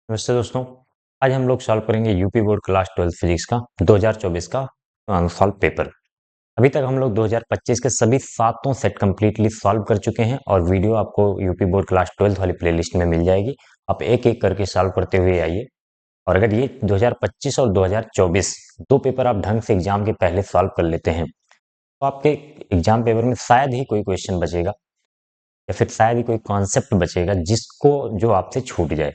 नमस्ते दोस्तों। आज हम लोग सॉल्व करेंगे यूपी बोर्ड क्लास 12 फिजिक्स का 2024 का सॉल्व पेपर। अभी तक हम लोग 2025 के सभी सातों सेट कंप्लीटली सॉल्व कर चुके हैं और वीडियो आपको यूपी बोर्ड क्लास 12 वाली प्लेलिस्ट में मिल जाएगी। आप एक एक करके सॉल्व करते हुए आइए। और अगर ये 2025 और 2024 दो पेपर आप ढंग से एग्जाम के पहले सॉल्व कर लेते हैं तो आपके एग्जाम पेपर में शायद ही कोई क्वेश्चन बचेगा या फिर शायद ही कोई कॉन्सेप्ट बचेगा जिसको जो आपसे छूट जाए।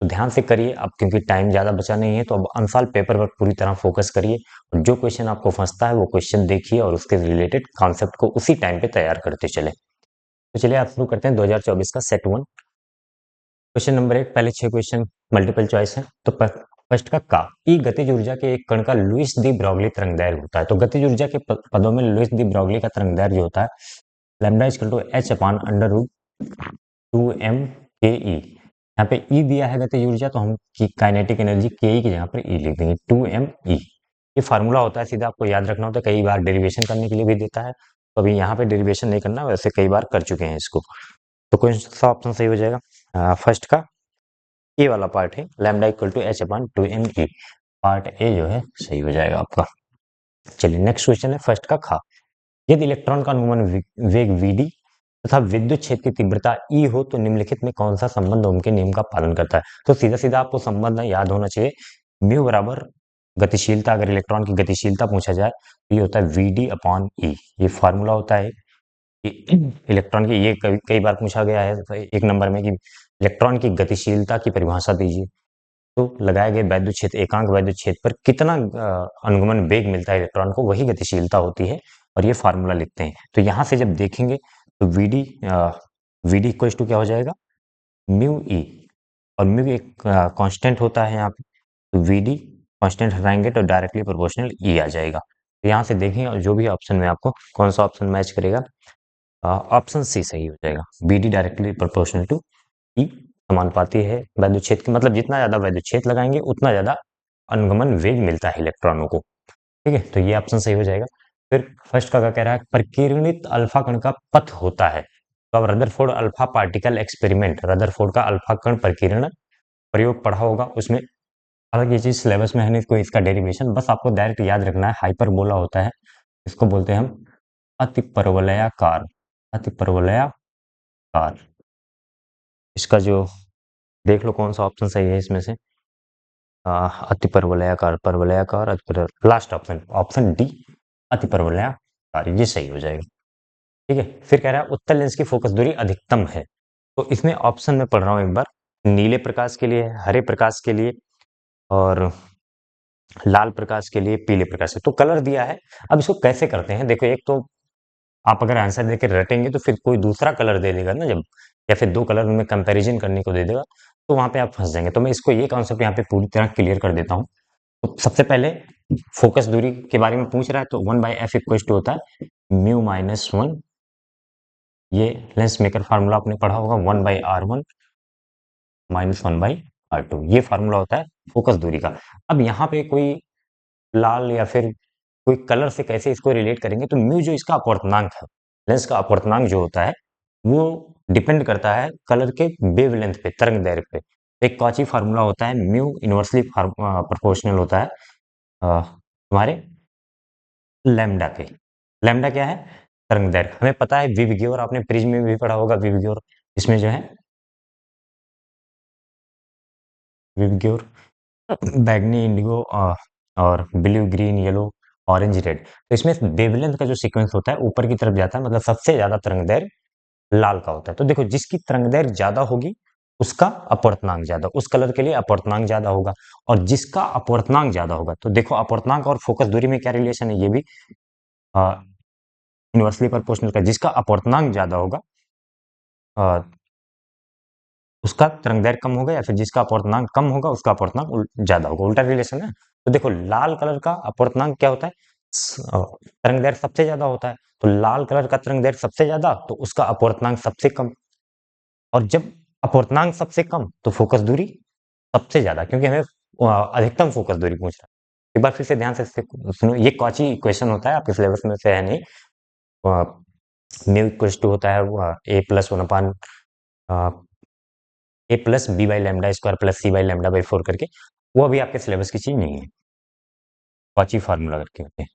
तो ध्यान से करिए अब, क्योंकि टाइम ज़्यादा बचा नहीं है, तो अब अनसॉल्व पेपर पर पूरी तरह फोकस करिए और जो क्वेश्चन आपको फंसता है वो क्वेश्चन देखिए और उसके रिलेटेड कॉन्सेप्ट को उसी टाइम पे तैयार करते चले। तो चलिए आप शुरू करते हैं 2024 का सेट वन। क्वेश्चन नंबर एक, पहले 6 क्वेश्चन मल्टीपल चॉइस है। तो फर्स्ट का ई गतिज ऊर्जा के एक कण का लुईस दी ब्रॉगली तरंगदैर्घ्य होता है। तो गतिज ऊर्जा के पदों में लुईस दी ब्रॉगली का तरंगदैर्घ्य जो होता है lambda equal to h upon under root 2m के ई। यहाँ पे ई दिया है गतिज ऊर्जा, तो हम काइनेटिक एनर्जी के ई की जगह पर ई लिख देंगे 2m ई। ये फार्मूला होता है, सीधा आपको याद रखना होता है, कई बार डेरिवेशन करने के लिए भी देता है। तो अभी यहाँ पे डेरिवेशन नहीं करना, वैसे कई बार कर चुके हैं इसको। तो कौन सा ऑप्शन सही हो जाएगा? फर्स्ट का ए वाला पार्ट है, lambda equal to h upon 2m E. Part A जो है सही हो जाएगा आपका। चलिए नेक्स्ट क्वेश्चन है फर्स्ट का खा। यदि इलेक्ट्रॉन का अनुमान वेग वीडी तथा विद्युत क्षेत्र की तीव्रता ई हो तो निम्नलिखित में कौन सा संबंध ओम के नियम का पालन करता है? तो सीधा सीधा आपको संबंध याद होना चाहिए। म्यू बराबर गतिशीलता, अगर इलेक्ट्रॉन की गतिशीलता पूछा जाए तो ये होता है वीडी अपॉन ई। ये फार्मूला होता है कि इलेक्ट्रॉन की, ये कई बार पूछा गया है एक नंबर में कि इलेक्ट्रॉन की गतिशीलता की परिभाषा दीजिए। तो लगाए गए वैद्युत क्षेत्र, एकांक वैद्युत क्षेत्र पर कितना अनुगमन वेग मिलता है इलेक्ट्रॉन को, वही गतिशीलता होती है और ये फार्मूला लिखते हैं। तो यहां से जब देखेंगे तो वीडी इक्वल टू क्या हो जाएगा? Mu E. और म्यू एक कांस्टेंट होता है यहाँ पे, तो वीडी कांस्टेंट हटाएंगे तो डायरेक्टली प्रोपोर्शनल ई आ जाएगा। तो यहाँ से देखेंगे और जो भी ऑप्शन में आपको कौन सा ऑप्शन मैच करेगा, ऑप्शन सी सही हो जाएगा। बीडी डायरेक्टली प्रोपोर्शनल टू ई समानुपाती है वैद्युत क्षेत्र की, मतलब जितना ज्यादा वैद्युत क्षेत्र लगाएंगे उतना ज्यादा अनुगमन वेग मिलता है इलेक्ट्रॉनों को। ठीक है, तो ये ऑप्शन सही हो जाएगा। फिर फर्स्ट का क्या कह रहा है? प्रकीर्णित अल्फा कण का पथ होता है। तो अब Rutherford alpha particle experiment, Rutherford का अल्फा कण प्रकीर्णन प्रयोग पढ़ा होगा उसमें। हालांकि ये चीज सिलेबस में है नहीं, कोई इसका डेरिवेशन बस आपको डायरेक्ट याद रखना है, हाइपरबोला होता है। इसको बोलते हैं हम अतिपरवलयाकार। अतिपरवलयाकार। इसका जो देख लो कौन सा ऑप्शन सही है इसमें से। अतिपरवलयाकार, परवलयाकार, लास्ट ऑप्शन, ऑप्शन डी अतिपरवलयाकार, ये सही हो जाएगा। ठीक है, फिर कह रहा है उत्तल लेंस की फोकस दूरी अधिकतम है। तो इसमें ऑप्शन में पढ़ रहा हूं एक बार, नीले प्रकाश के लिए, हरे प्रकाश के लिए और लाल प्रकाश के लिए, पीले प्रकाश के। तो कलर दिया है, अब इसको कैसे करते हैं देखो। एक तो आप अगर आंसर देकर रटेंगे तो फिर कोई दूसरा कलर दे देगा ना जब, या फिर दो कलर में कंपैरिजन करने को दे देगा, तो वहां पे आप फंस जाएंगे। तो मैं इसको ये कॉन्सेप्ट यहाँ पे पूरी तरह क्लियर कर देता हूँ। तो सबसे पहले फोकस दूरी के बारे में पूछ रहा है, तो 1/f इक्वल टू होता है म्यू माइनस वन। ये लेंस मेकर फार्मूला आपने पढ़ा होगा, 1/r1 माइनस 1/r2, ये फार्मूला होता है फोकस दूरी का। अब यहाँ पे कोई लाल या फिर कोई कलर से कैसे इसको रिलेट करेंगे, तो म्यू जो इसका अपवर्तनांक है, लेंस का अपवर्तनांक जो होता है वो डिपेंड करता है कलर के वेवलेंथ पे, तरंग दैर्घ्य पे। एक कॉची फार्मूला होता है, म्यू इनवर्सली प्रोपोर्शनल होता है तुम्हारे लैम्डा के। लैम्डा क्या है? तरंग दैर्घ्य। हमें पता है विबग्योर, आपने प्रिज्म में भी पढ़ा होगा विबग्योर। इसमें जो है विबग्योर बैगनी, इंडिगो और blue, green, yellow, orange, red. तो इसमें वेवलेंथ का जो सीक्वेंस होता है ऊपर की तरफ जाता है, मतलब सबसे ज्यादा तरंग दैर्घ्य लाल का होता है। तो देखो जिसकी तरंग दैर्घ्य ज्यादा होगी उसका अपवर्तनांक ज्यादा, उस कलर के लिए अपवर्तनांक ज्यादा होगा। और जिसका अपवर्तनांक ज्यादा होगा, तो देखो अपवर्तनांक और फोकस दूरी में क्या रिलेशन है, ये भी इनवर्सली प्रोपोर्शनल का। जिसका अपवर्तनांक ज्यादा होगा अ, उसका तरंग दैर्घ्य कम होगा, या फिर जिसका अपवर्तनांक कम होगा उसका अपवर्तनांक ज्यादा होगा, उल्टा रिलेशन है। तो देखो लाल कलर का अपवर्तनांक क्या होता है? तरंग दैर्घ्य सबसे ज्यादा होता है। तो लाल कलर का तरंग दैर्घ्य सबसे ज्यादा, तो उसका अपवर्तनांक सबसे कम। और जब अपवर्तनांक सबसे कम तो फोकस दूरी सबसे ज्यादा, क्योंकि हमें अधिकतम फोकस दूरी पूछ रहा है। एक बार फिर से ध्यान से सुनो, ये कॉची इक्वेशन होता है, आपके सिलेबस में से है नहीं। म्यू इक्वल टू होता है A plus one upon A plus B by lambda square plus C by lambda by 4 करके, वो अभी आपके सिलेबस की चीज नहीं है। कॉची फार्मूला करके होते हैं,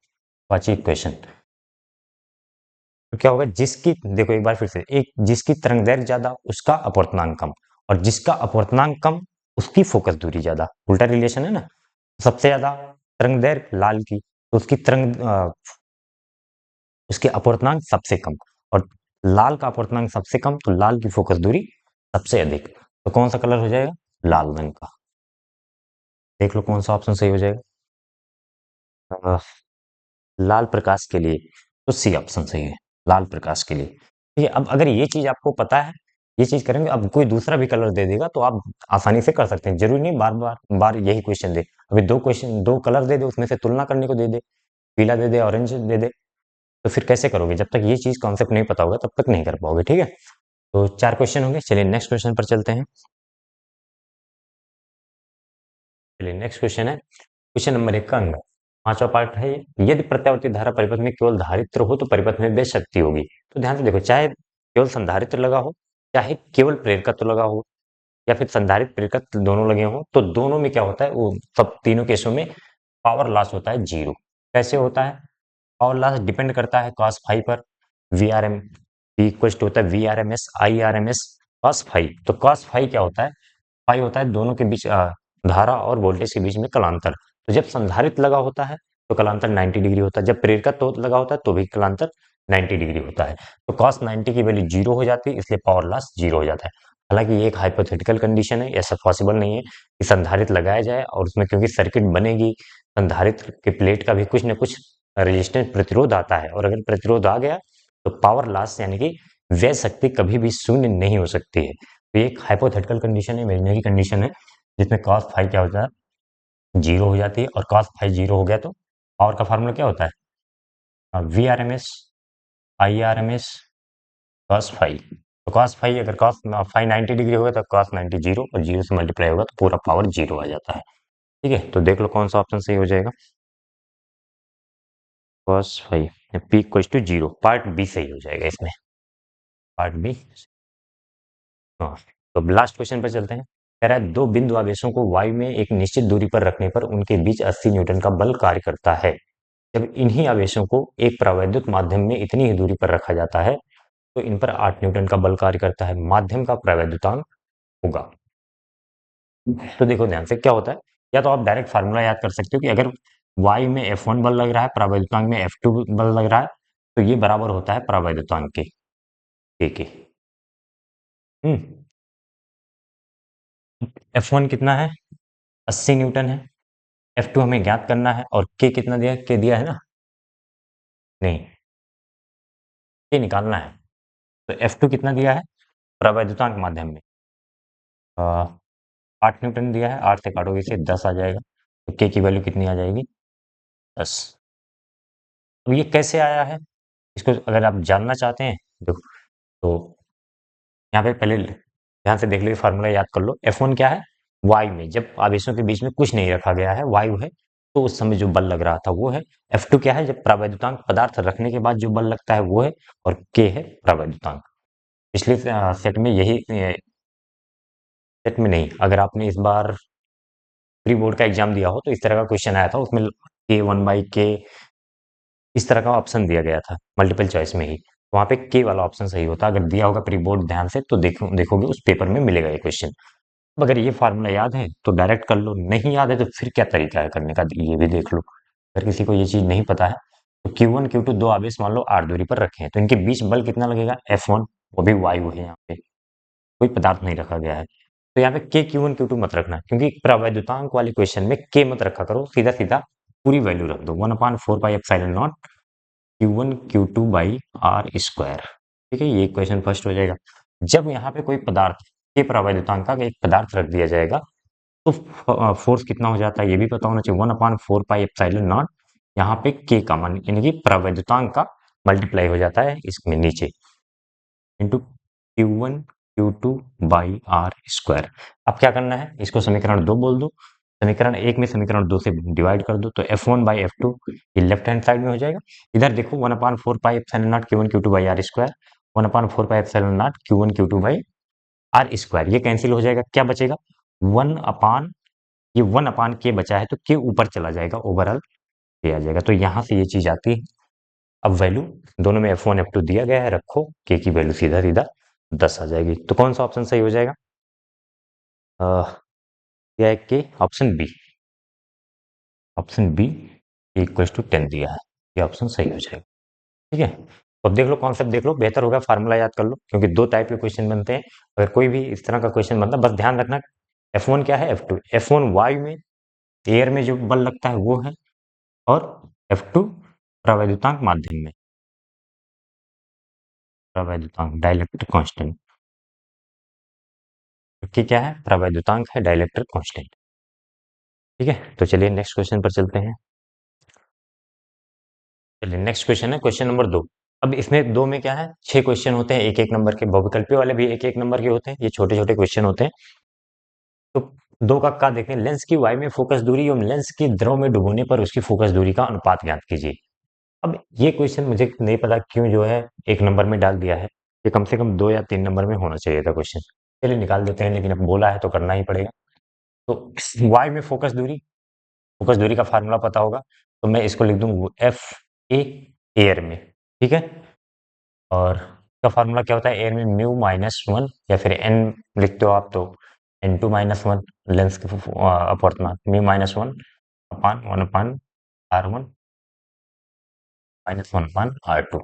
कॉची इक्वेशन। तो क्या होगा, जिसकी, देखो एक बार फिर से, एक जिसकी तरंग दैर्घ्य ज्यादा उसका अपवर्तनांक कम, और जिसका अपवर्तनांक कम उसकी फोकस दूरी ज्यादा, उल्टा रिलेशन है ना। सबसे ज्यादा तरंग दैर्घ्य लाल की, तो उसकी उसके अपवर्तनांक सबसे कम, और लाल का अपवर्तनांक सबसे कम, तो लाल की फोकस दूरी सबसे अधिक। तो कौन सा कलर हो जाएगा, लाल रंग का। देख लो कौन सा ऑप्शन सही हो जाएगा। अ, लाल प्रकाश के लिए तो सी ऑप्शन सही है, लाल प्रकाश के लिए। ठीक है, अब अगर ये चीज आपको पता है, ये चीज करेंगे, अब कोई दूसरा भी कलर दे देगा तो आप आसानी से कर सकते हैं, जरूरी नहीं बार बार बार यही क्वेश्चन दे। अभी दो क्वेश्चन, दो कलर दे दे, उसमें से तुलना करने को दे दे, पीला दे दे, ऑरेंज दे दे, तो फिर कैसे करोगे, जब तक ये चीज कॉन्सेप्ट नहीं पता होगा तब तक नहीं कर पाओगे। ठीक है, तो 4 क्वेश्चन होंगे। चलिए नेक्स्ट क्वेश्चन पर चलते हैं। चलिए नेक्स्ट क्वेश्चन है, क्वेश्चन नंबर 1 का अंग, पांचवा पार्ट है ये। यदि प्रत्यावर्ती धारा परिपथ में केवल धारित्र हो तो परिपथ में व्यय शक्ति होगी। तो ध्यान से देखो, चाहे केवल संधारित्र लगा हो, चाहे केवल प्रेरकत्व लगा हो, या फिर संधारित्र प्रेरकत्व दोनों लगे हों, तो दोनों में क्या होता है, वो सब तीनों केसों में पावर लॉस होता है जीरो। कैसे होता है, पावर लॉस डिपेंड करता है cos फाई पर। V R M equal to होता है V R M S I R M S cos phi. तो cos फाई क्या होता है, फाई होता है दोनों के बीच धारा और वोल्टेज के बीच में कलांतर। तो जब संधारित्र लगा होता है तो कलांतर 90 डिग्री होता है, जब प्रेरकत्व तो लगा होता है तो भी कलांतर 90 डिग्री होता है। तो cos 90 की वैल्यू जीरो हो जाती है, इसलिए पावर लॉस जीरो हो जाता है। हालांकि ये एक हाइपोथेटिकल कंडीशन है, ऐसा पॉसिबल नहीं है कि संधारित्र लगाया जाए और उसमें क्योंकि सर्किट बनेगी, संधारित्र के प्लेट का भी कुछ न कुछ रेजिस्टेंस प्रतिरोध आता है, और अगर प्रतिरोध आ गया तो पावर लॉस यानी कि व्यय शक्ति कभी भी शून्य नहीं हो सकती है। तो ये एक हाइपोथेटिकल कंडीशन है, इमेजिनरी कंडीशन है, जिसमें cos फाई क्या होता है, जीरो हो जाती है, और cos फाई जीरो हो गया तो पावर का फार्मूला क्या होता है, V R M S I R M S cos phi. तो cos फाई अगर cos फाई 90 डिग्री होगा तो cos 90 जीरो, और जीरो से मल्टीप्लाई होगा तो पूरा पावर जीरो आ जाता है। ठीक है, तो देख लो कौन सा ऑप्शन सही हो जाएगा, cos phi P equal to zero, part B सही हो जाएगा इसमें, पार्ट बी। हाँ, तो लास्ट क्वेश्चन पर चलते हैं। कह रहा है दो बिंदु आवेशों को वायु में एक निश्चित दूरी पर रखने पर उनके बीच 80 न्यूटन का बल कार्य करता है। जब इन्हीं आवेशों को एक परावैद्युत माध्यम में इतनी ही दूरी पर रखा जाता है तो इन पर 8 न्यूटन का बल कार्य करता है। माध्यम का परावैद्युतांक होगा। तो देखो ध्यान से क्या होता है, या तो आप डायरेक्ट फार्मूला याद कर सकते हो कि अगर वायु में F1 बल लग रहा है, परावैद्युतांक में F2 बल लग रहा है, तो ये बराबर होता है परावैद्युतांक के, के। हम्म, F1 कितना है, 80 न्यूटन है। F2 हमें ज्ञात करना है, और K कितना दिया है, K दिया है ना, नहीं, K निकालना है। तो F2 कितना दिया है, परावैद्युतांक माध्यम में 8 न्यूटन दिया है, 8 से काटोगे इसे 10 आ जाएगा, तो K की वैल्यू कितनी आ जाएगी, 10। अब ये कैसे आया है, इसको अगर आप जानना चाहते हैं, देखो, तो यहाँ पे पहले ध्यान से देख लो, फार्मूला याद कर लो। F1 क्या है, वायु में जब आवेशों के बीच में कुछ नहीं रखा गया है, वायु है, तो उस समय जो बल लग रहा था वो है। F2 क्या है, जब परावैद्युतांक पदार्थ रखने के बाद जो बल लगता है वो है, और K है परावैद्युतांक। पिछले सेट में यही, सेट में नहीं, अगर आपने इस बार प्री बोर्ड का एग्जाम दिया हो तो इस तरह का क्वेश्चन आया था, उसमें K1/K इस तरह का ऑप्शन दिया गया था मल्टीपल चॉइस में ही, वहां पे के वाला ऑप्शन सही होता। अगर दिया होगा प्री बोर्ड ध्यान से तो देखोगे उस पेपर में मिलेगा ये क्वेश्चन। अब अगर ये फार्मूला याद है तो डायरेक्ट कर लो, नहीं याद है तो फिर क्या तरीका है करने का, ये भी देख लो। अगर किसी को ये चीज नहीं पता है, तो Q1 Q2 दो आवेश मान लो r दूरी पर रखे हैं, तो इनके बीच बल कितना लगेगा, F1, वो भी वायु है, यहाँ पे कोई पदार्थ नहीं रखा गया है। तो यहाँ पे के Q1 Q2 मत रखना, क्योंकि प्रावैद्युतांक वाले क्वेश्चन में के मत रखा करो, सीधा सीधा पूरी वैल्यू रख दो, 1/4 pi epsilon Q1 Q2 by R square. ठीक है, ये क्वेश्चन फर्स्ट हो जाएगा। जब यहाँ पे कोई पदार्थ के प्रावैद्युतांक का एक पदार्थ रख दिया जाएगा तो फोर्स कितना हो जाता है ये भी पता होना चाहिए, 1/4 पाई एप्सिलॉन नॉट, यहाँ पे के का मान यानी कि प्रावैद्युतांक का मल्टीप्लाई हो जाता है इसमें नीचे, into Q1 Q2 by R square. अब क्या करना है, इसको समीकरण 2 बोल दो, समीकरण 1 में समीकरण 2 से डिवाइड कर दो, तो F1/F2 ये लेफ्ट हैंड साइड में हो जाएगा। इधर देखो 1/4 pi epsilon not Q1 Q2 by R square, 1/4 pi epsilon not Q1 Q2 by R square ये कैंसिल हो जाएगा, क्या बचेगा 1 अपान, ये 1 अपान के बचा है तो के ऊपर चला जाएगा, ओवरऑल के आ जाएगा। तो यहाँ से ये चीज आती है। अब वैल्यू दोनों में F1 F2 दिया गया है, रखो के की वैल्यू सीधा सीधा 10 आ जाएगी। तो कौन सा ऑप्शन सही हो जाएगा? यह है कि option B, option B equal to 10 दिया है, ये ऑप्शन सही हो जाएगा। ठीक है, तो अब देख लो कॉन्सेप्ट, देख लो, बेहतर होगा फार्मूला याद कर लो, क्योंकि दो टाइप के क्वेश्चन बनते हैं। अगर कोई भी इस तरह का क्वेश्चन बनता है, बस ध्यान रखना F1 क्या है, F2, F1 वायु में एयर में जो बल लगता है वो है, और F2 प्रवैद्युतांक माध्यम में, प्रवैद्युतांक डाइलेक्ट्रिक कांस्टेंट, कि क्या है, प्रवैद्युतांक है, डाइलेक्ट्रिक कांस्टेंट। ठीक है, तो चलिए नेक्स्ट क्वेश्चन पर चलते हैं। चलिए नेक्स्ट क्वेश्चन है क्वेश्चन नंबर 2। अब इसमें दो में क्या है, 6 क्वेश्चन होते हैं एक एक नंबर के, बहुविकल्पी वाले भी एक एक नंबर के होते हैं, ये छोटे छोटे क्वेश्चन होते हैं। तो दो का देखें, लेंस की वाई में फोकस दूरी एवं लेंस की द्रव में डुबोने पर उसकी फोकस दूरी का अनुपात ज्ञात कीजिए। अब ये क्वेश्चन मुझे नहीं पता क्यों जो है एक नंबर में डाल दिया है, ये कम से कम 2 या 3 नंबर में होना चाहिए था क्वेश्चन। चलिए निकाल देते हैं, लेकिन अब बोला है तो करना ही पड़ेगा। तो वाई में फोकस दूरी का फार्मूला पता होगा, तो मैं इसको लिख दूं एफ ए एयर में। ठीक है, और इसका फार्मूला क्या होता है, एयर में म्यू माइनस वन, या फिर एन लिखते हो आप तो N2 - 1, लेंस के अपवर्तनांक mu minus one upon one upon R1 minus one अपान R2,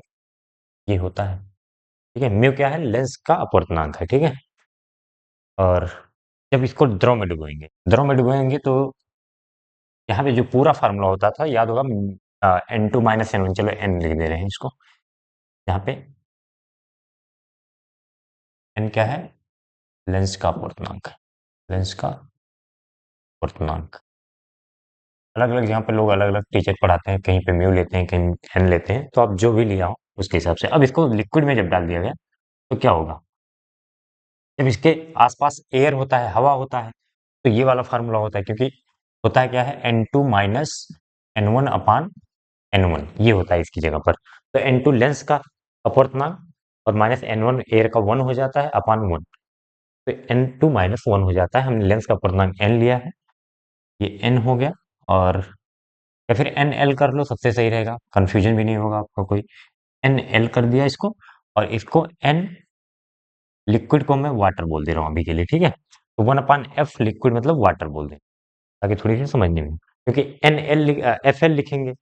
ये होता है। ठीक है, म्यू क्या है, लेंस का अपवर्तनांक है। ठीक है, और जब इसको द्रव में डुबोएंगे तो यहाँ पे जो पूरा फार्मूला होता था याद होगा, N2 - N1, चलो N लिख दे रहे हैं इसको, यहाँ पे N क्या है, लेंस का अपवर्तनांक है, लेंस का अपवर्तनांक। अलग अलग यहाँ पे लोग अलग अलग टीचर पढ़ाते हैं, कहीं पे म्यू लेते हैं, कहीं एन लेते हैं, तो आप जो भी लिया हो उसके हिसाब से। अब इसको लिक्विड में जब डाल दिया गया तो क्या होगा, जब इसके आसपास एयर होता है, हवा होता है, तो ये वाला फार्मूला होता है, क्योंकि होता है क्या है, N2 - N1 अपान N1, ये होता है इसकी जगह पर। तो N2 लेंस का अपवर्तनांक और माइनस N1 एयर का 1 हो जाता है अपान 1, तो N2 - 1 हो जाता है। हमने लेंस का अपवर्तनांक N लिया है, ये N हो गया, और या फिर एन एल कर लो, सबसे सही रहेगा, कंफ्यूजन भी नहीं होगा आपको कोई। एन एल कर दिया इसको, और इसको एन लिक्विड को मैं वाटर बोल दे रहा हूँ अभी के लिए। ठीक है, तो 1/F लिक्विड मतलब वाटर बोल दें, ताकि थोड़ी सी समझने में, क्योंकि एन एल एफ एल लिखेंगे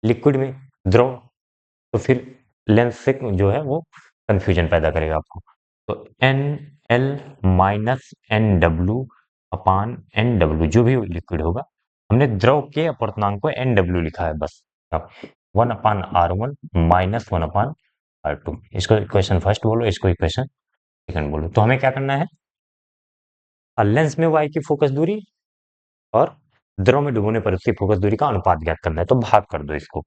लिक्विड में, द्रव, तो फिर लेंस से जो है वो कंफ्यूजन पैदा करेगा आपको। तो N L minus N W upon N W, जो भी लिक्विड होगा, हमने द्रव के अपवर्तनांक को एन डब्ल्यू लिखा है बस। अब 1/R1 माइनस 1/R2, इसको इक्वेशन फर्स्ट बोलो, इसको इक्वेशन सेकंड बोलो। तो हमें क्या करना है, लेंस में वाई की फोकस दूरी और द्रव में डुबोने पर उसकी फोकस दूरी का अनुपात ज्ञात करना है, तो भाग कर दो इसको।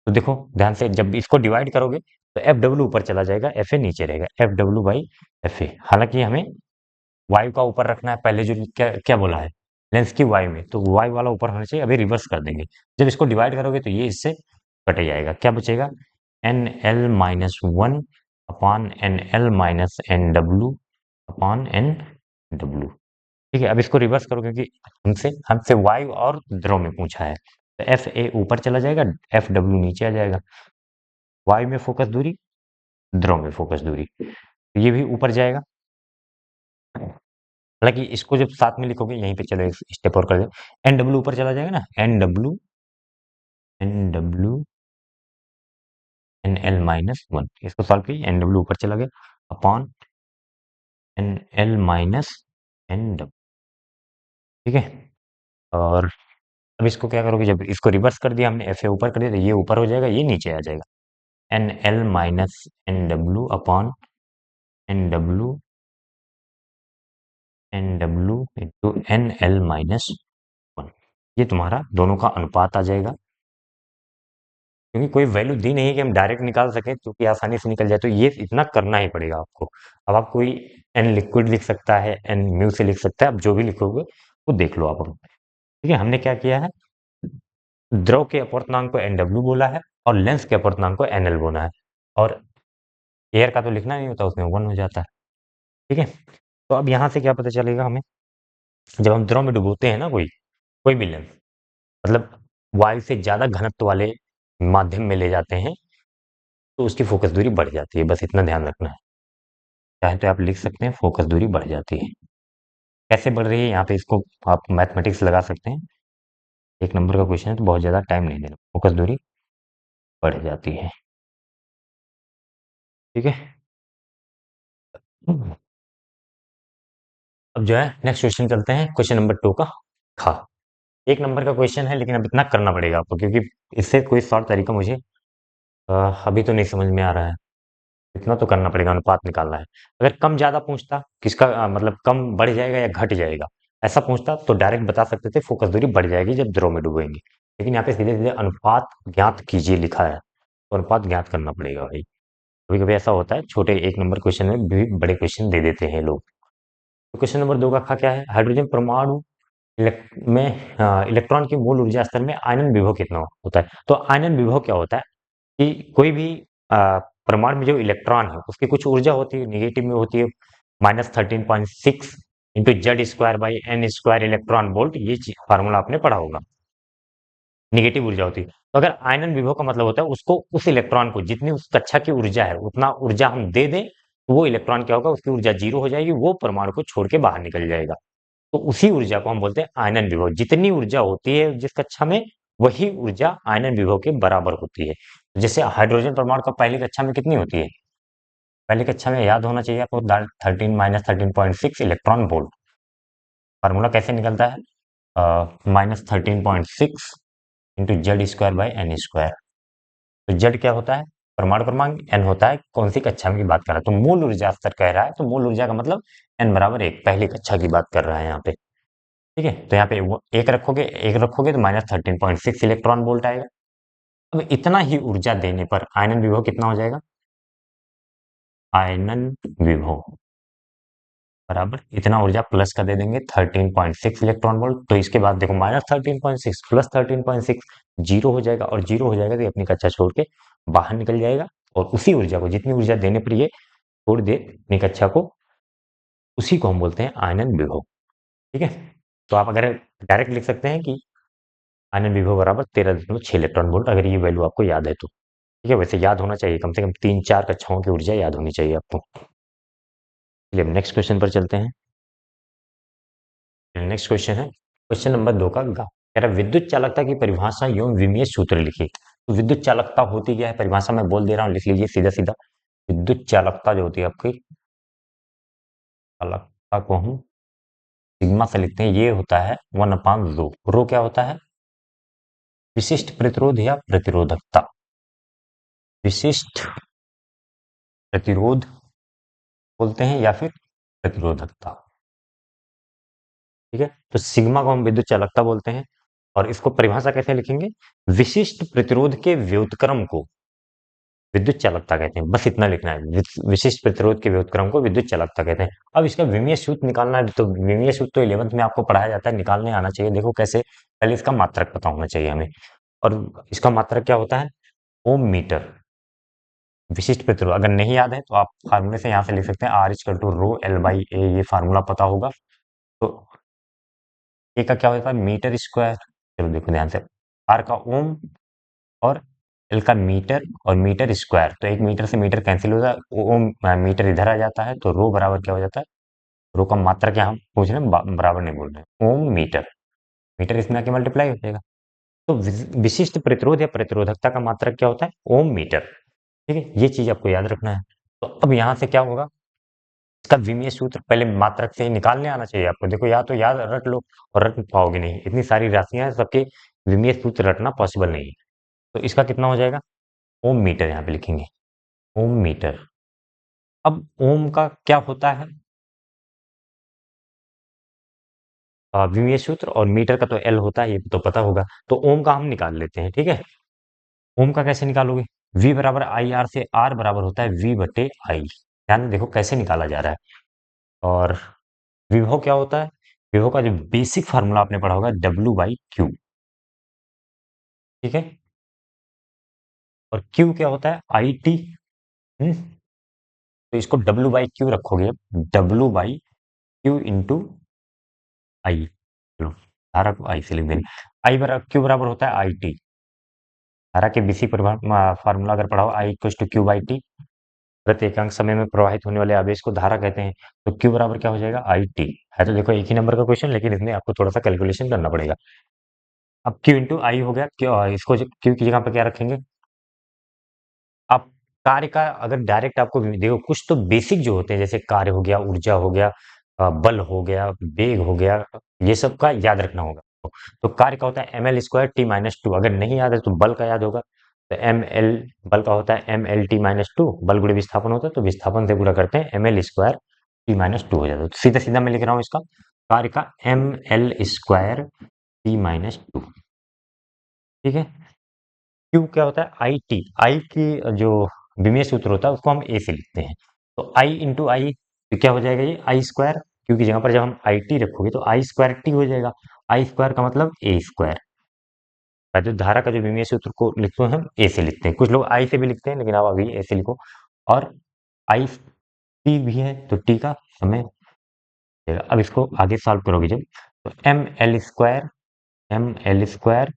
तो देखो ध्यान से, जब इसको डिवाइड करोगे तो एफ डब्ल्यू ऊपर चला जाएगा, एफ ए नीचे रहेगा, F W by F A. हालांकि हमें वायु का ऊपर रखना है, पहले जो क्या क्या बोला है, लेंस की वायु में, तो वायु वाला ऊपर होना चाहिए, अभी रिवर्स कर देंगे। जब इसको डिवाइड करोगे तो ये इससे कट जाएगा, क्या बचेगा, N L minus one upon N L minus N W upon N W. ठीक है, अब इसको रिवर्स करो, क्योंकि हमसे हमसे वायु और द्रव में पूछा है, तो एफ ए ऊपर चला जाएगा, एफ डब्ल्यू नीचे आ जाएगा। वायु में फोकस दूरी, द्रव में फोकस दूरी, तो ये भी ऊपर जाएगा। हालांकि इसको जब साथ में लिखोगे, यहीं पे चलो एक स्टेप और कर दे, एन डब्ल्यू ऊपर चला जाएगा ना, N W N L minus one, इसको सॉल्व किया, एन डब्ल्यू ऊपर चला गया upon N L minus N W. ठीक है, और अब इसको क्या करोगे, जब इसको रिवर्स कर दिया हमने, एफ ए ऊपर कर दिया, तो ये ऊपर हो जाएगा, ये नीचे आ जाएगा, N L minus N W upon N W into N L minus one, ये तुम्हारा दोनों का अनुपात आ जाएगा। क्योंकि कोई वैल्यू दी नहीं है कि हम डायरेक्ट निकाल सकें, क्योंकि आसानी से निकल जाए, तो ये इतना करना ही पड़ेगा आपको। अब आप कोई एन लिक्विड लिख सकता है, एन म्यू से लिख सकता है, अब जो भी लिखोगे वो देख लो आप। ठीक है, हमने क्या किया है, द्रव के अपवर्तनांक को एन डब्ल्यू बोला है, और लेंस के अपवर्तनांक को एन एल बोला है, और एयर का तो लिखना नहीं होता, उसमें वन हो जाता है। ठीक है, तो अब यहाँ से क्या पता चलेगा हमें, जब हम द्रव में डुबोते हैं ना कोई भी लेंस, मतलब वायु से ज्यादा घनत्व वाले माध्यम में ले जाते हैं, तो उसकी फोकस दूरी बढ़ जाती है। बस इतना ध्यान रखना है। चाहे तो आप लिख सकते हैं फोकस दूरी बढ़ जाती है। कैसे बढ़ रही है यहाँ पे, इसको आप मैथमेटिक्स लगा सकते हैं। एक नंबर का क्वेश्चन है तो बहुत ज्यादा टाइम नहीं देना। फोकस दूरी बढ़ जाती है। ठीक है। अब जो है नेक्स्ट क्वेश्चन चलते हैं, क्वेश्चन नंबर 2 का खा। एक नंबर का क्वेश्चन है, लेकिन अब इतना करना पड़ेगा आपको, क्योंकि इससे कोई शॉर्ट तरीका मुझे अ, अभी तो नहीं समझ में आ रहा है। इतना तो करना पड़ेगा, अनुपात निकालना है। अगर कम ज्यादा पूछता, किसका मतलब कम बढ़ जाएगा या घट जाएगा, ऐसा पूछता तो डायरेक्ट बता सकते थे फोकस दूरी बढ़ जाएगी जब द्रव में डूबेंगे। लेकिन यहाँ पे सीधे सीधे अनुपात ज्ञात कीजिए लिखा है, तो अनुपात ज्ञात करना पड़ेगा भाई। कभी कभी ऐसा होता है, छोटे एक नंबर क्वेश्चन में भी बड़े क्वेश्चन दे देते हैं लोग। तो क्वेश्चन नंबर 2 का खा क्या है, हाइड्रोजन परमाणु में इलेक्ट्रॉन की मूल ऊर्जा स्तर में आयनन विभव कितना होता है। तो आयनन विभव क्या होता है कि कोई भी परमाणु में जो इलेक्ट्रॉन है उसकी कुछ ऊर्जा होती है, निगेटिव में होती है, -13.6 into Z square by N square electron volt. ये फार्मूला आपने पढ़ा होगा। निगेटिव ऊर्जा होती है। तो अगर आयनन विभव का मतलब होता है उसको, उस इलेक्ट्रॉन को जितनी उस कक्षा की ऊर्जा है उतना ऊर्जा हम दे दें, तो वो इलेक्ट्रॉन क्या होगा, उसकी ऊर्जा जीरो हो जाएगी, वो परमाणु को छोड़ के बाहर निकल जाएगा। तो उसी ऊर्जा को हम बोलते हैं आयनन विभव। जितनी ऊर्जा होती है जिस कक्षा में, वही ऊर्जा आयनन विभव के बराबर होती है। जैसे हाइड्रोजन परमाणु का पहली कक्षा में कितनी होती है, पहली कक्षा में याद होना चाहिए आपको, 13 - 13.6 इलेक्ट्रॉन वोल्ट। फार्मूला कैसे निकलता है, -13.6 into Z square by N square. तो जेड क्या होता है, परमाणु क्रमांक, एन होता है कौन सी कक्षा में की बात कर रहा है, तो मूल ऊर्जा स्तर कह रहा है, तो मूल ऊर्जा का मतलब एन बराबर एक, पहली कक्षा की बात कर रहा है यहाँ पे। ठीक है, तो यहाँ पे एक रखोगे तो -13.6 इलेक्ट्रॉन वोल्ट आएगा। अब इतना ही ऊर्जा देने पर आयनन विभव कितना हो जाएगा, आयनन विभव बराबर इतना ऊर्जा प्लस का दे देंगे 13.6 इलेक्ट्रॉन वोल्ट। तो इसके बाद देखो, -13.6 प्लस 13.6 जीरो हो जाएगा, और जीरो हो जाएगा तो ये अपनी कक्षा छोड़ के बाहर निकल जाएगा। और उसी ऊर्जा को, जितनी ऊर्जा देने पर ये छोड़ दे अपनी कक्षा को, उसी को हम बोलते हैं आयनन विभव। ठीक है। तो आप अगर डायरेक्ट लिख सकते हैं कि आयनन विभव बराबर 13.6 इलेक्ट्रॉन वोल्ट, अगर ये वैल्यू आपको याद है तो। ठीक है, वैसे याद होना चाहिए, कम से कम 3-4 कक्षाओं की ऊर्जा याद होनी चाहिए आपको। चलिए अब नेक्स्ट क्वेश्चन पर चलते हैं। नेक्स्ट क्वेश्चन है क्वेश्चन नंबर 2 का गा। कह रहा विद्युत चालकता की परिभाषा एवं विमीय सूत्र लिखिए। तो विद्युत चालकता होती क्या है, परिभाषा मैं बोल दे रहा हूँ, लिख लीजिए सीधा सीधा। विद्युत चालकता जो होती है आपकी, चालकता को हम सिग्मा से लिखते हैं, ये होता है 1/रो। रो क्या होता है, विशिष्ट प्रतिरोध या प्रतिरोधकता। विशिष्ट प्रतिरोध बोलते हैं या फिर प्रतिरोधकता। ठीक है, तो सिग्मा को हम विद्युत चालकता बोलते हैं। और इसको परिभाषा कैसे लिखेंगे, विशिष्ट प्रतिरोध के व्युत्क्रम को विद्युत चालकता कहते हैं। बस इतना लिखना है, विशिष्ट प्रतिरोध के व्युत्क्रम को विद्युत चालकता कहते हैं। अब इसका विमीय सूत्र निकालना है, तो विमीय सूत्र तो 11th में आपको पढ़ाया जाता है, निकालने आना चाहिए। देखो कैसे, पहले इसका मात्रक पता होना चाहिए हमें। और इसका मात्रक क्या होता है, ओम मीटर। विशिष्ट प्रतिरोध अगर नहीं याद है तो आप फार्मूले से यहाँ से लिख सकते हैं, R equal to rho L by A, ये फार्मूला पता होगा। तो ए का क्या होता है, मीटर स्क्वायर। चलो देखो ध्यान से, आर का ओम और एल का मीटर और मीटर स्क्वायर, तो एक मीटर से मीटर कैंसिल हो जाता है, ओम मीटर इधर आ जाता है, तो रो बराबर क्या हो जाता है, रो का मात्रा क्या हम पूछ रहे हैं, बराबर नहीं बोल रहे हैं, ओम मीटर। मीटर इसमें आके मल्टीप्लाई हो जाएगा। तो विशिष्ट प्रतिरोध या प्रतिरोधकता का मात्रक क्या होता है, ओम मीटर। ठीक है, ये चीज आपको याद रखना है। तो अब यहाँ से क्या होगा, इसका विमीय सूत्र पहले मात्रक से ही निकालने आना चाहिए आपको। देखो या तो याद रट लो, और रट पाओगे नहीं, इतनी सारी राशियां हैं, सबके विमीय सूत्र रटना पॉसिबल नहीं है। तो इसका कितना हो जाएगा, ओम मीटर यहाँ पे लिखेंगे, ओम मीटर। अब ओम का क्या होता है, विमीय सूत्र, और मीटर का तो एल होता है, ये तो पता होगा। तो ओम का हम निकाल लेते हैं। ठीक है, ओम का कैसे निकालोगे, V बराबर आई आर से R बराबर होता है V बटे आई। ध्यान देखो कैसे निकाला जा रहा है। और विभव क्या होता है, विभव का जो बेसिक फार्मूला आपने पढ़ा होगा, W/Q। ठीक है, और Q क्या होता है, IT। तो इसको W/Q रखोगे, W/Q क्यू इंटू आई। चलो धारा को आई से लिख देंगे। आई बराबर क्यू बराबर होता है आई टी। धारा के बीसी फार्मूला अगर पढ़ा हो, I equal to Q by T. प्रति एकांक समय में प्रवाहित होने वाले आवेश को धारा कहते हैं। तो क्यू बराबर क्या हो जाएगा, आई टी। है तो देखो एक ही नंबर का क्वेश्चन, लेकिन इसमें आपको थोड़ा सा कैलकुलेशन करना पड़ेगा। अब क्यू इंटू आई हो गया, क्यू इसको क्यू की जगह पर क्या रखेंगे। आप कार्य का अगर डायरेक्ट आपको देखो, कुछ तो बेसिक जो होते हैं जैसे कार्य हो गया, ऊर्जा हो गया, बल हो गया, वेग हो गया, ये सब का याद रखना होगा। तो कार्य का होता है M L square T minus two. अगर नहीं याद है तो बल का याद होगा। तो एम एल बल का होता है M L T minus two. बल गुणे विस्थापन होता है, तो विस्थापन से गुणा करते हैं M L square T minus two हो जाता है। तो सीधा सीधा मैं लिख रहा हूँ इसका कार्य का M L square T minus two. ठीक है। क्यू क्या होता है, आई टी। आई की जो विमेय सूत्र होता है उसको हम ए से लिखते हैं। तो आई इंटू आई तो क्या हो जाएगा, ये आई स्क्वायर। क्यू की जगह पर जब हम आई टी रखोगे तो आई स्क्वायर टी हो जाएगा। आई स्क्वायर का मतलब ए स्क्वायर। वैद्युत धारा का जो विमेय सूत्र को लिखते हैं हम ए से लिखते हैं। कुछ लोग आई से भी लिखते हैं, लेकिन आप अभी ए से लिखो। और आई टी भी है तो टी का समय। अब इसको आगे सॉल्व करोगे जब, तो एम एल स्क्वायर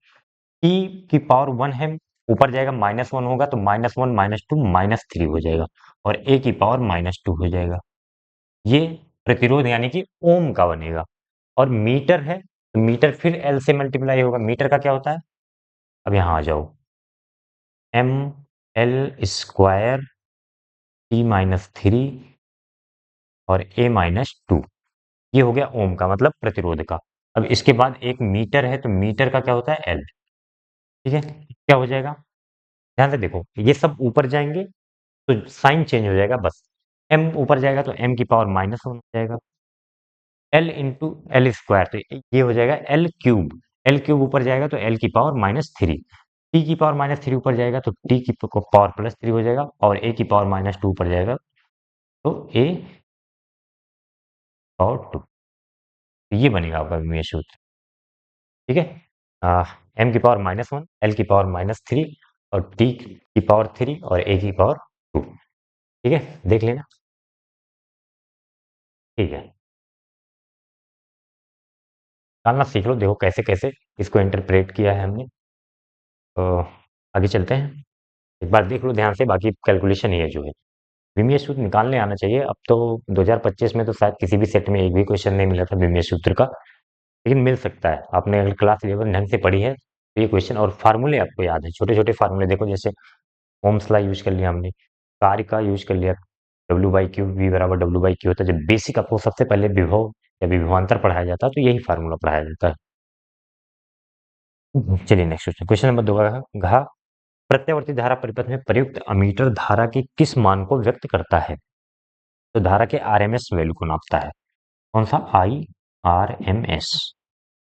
टी की पावर वन है, ऊपर जाएगा माइनस वन होगा तो minus one minus two minus three हो जाएगा, और ए की पावर माइनस टू हो जाएगा। ये प्रतिरोध यानी कि ओम का बनेगा। और मीटर है तो मीटर फिर एल से मल्टीप्लाई होगा। मीटर का क्या होता है, अब यहाँ आ जाओ, M L square T minus three और ए माइनस टू। ये हो गया ओम का मतलब प्रतिरोध का। अब इसके बाद एक मीटर है तो मीटर का क्या होता है एल। ठीक है, क्या हो जाएगा, ध्यान से देखो, ये सब ऊपर जाएंगे तो साइन चेंज हो जाएगा बस। एम ऊपर जाएगा तो एम की पावर माइनस वन हो जाएगा। एल इंटू एल स्क्वायर तो ये हो जाएगा एल क्यूब। एल क्यूब ऊपर जाएगा तो एल की पावर माइनस थ्री। टी की पावर माइनस थ्री ऊपर जाएगा तो टी की पावर प्लस थ्री हो जाएगा, और ए की पावर माइनस टू ऊपर जाएगा तो ए पावर टू। ये बनेगा आपका विमेय सूत्र। ठीक है, एम की पावर माइनस वन, एल की पावर माइनस थ्री, और टी की पावर थ्री, और ए की पावर टू। ठीक है, देख लेना। ठीक है, निकालना सीख लो, देखो कैसे कैसे इसको इंटरप्रेट किया है हमने। तो आगे चलते हैं, एक बार देख लो ध्यान से, बाकी कैलकुलेशन ही है जो है। विमीय सूत्र निकालने आना चाहिए। अब तो 2025 में तो शायद किसी भी सेट में एक भी क्वेश्चन नहीं मिला था विमीय सूत्र का, लेकिन मिल सकता है। आपने अगर क्लास 11 ढंग से पढ़ी है तो ये क्वेश्चन और फार्मूले आपको याद है, छोटे छोटे फार्मूले देखो, जैसे ओम्स लॉ यूज कर लिया हमने, कार्य का यूज कर लिया, डब्ल्यू बाई क्यू वी बराबर डब्ल्यू बाई क्यू होता है। जब बेसिक आपको सबसे पहले विभव या विभवांतर पढ़ाया जाता है तो यही फार्मूला पढ़ाया जाता है। चलिए नेक्स्ट क्वेश्चन, क्वेश्चन नंबर दो का घा, प्रत्यावर्ती धारा परिपथ में प्रयुक्त अमीटर धारा के किस मान को व्यक्त करता है। तो धारा के आरएमएस वैल्यू को नापता है। कौन सा, आई आर एम एस।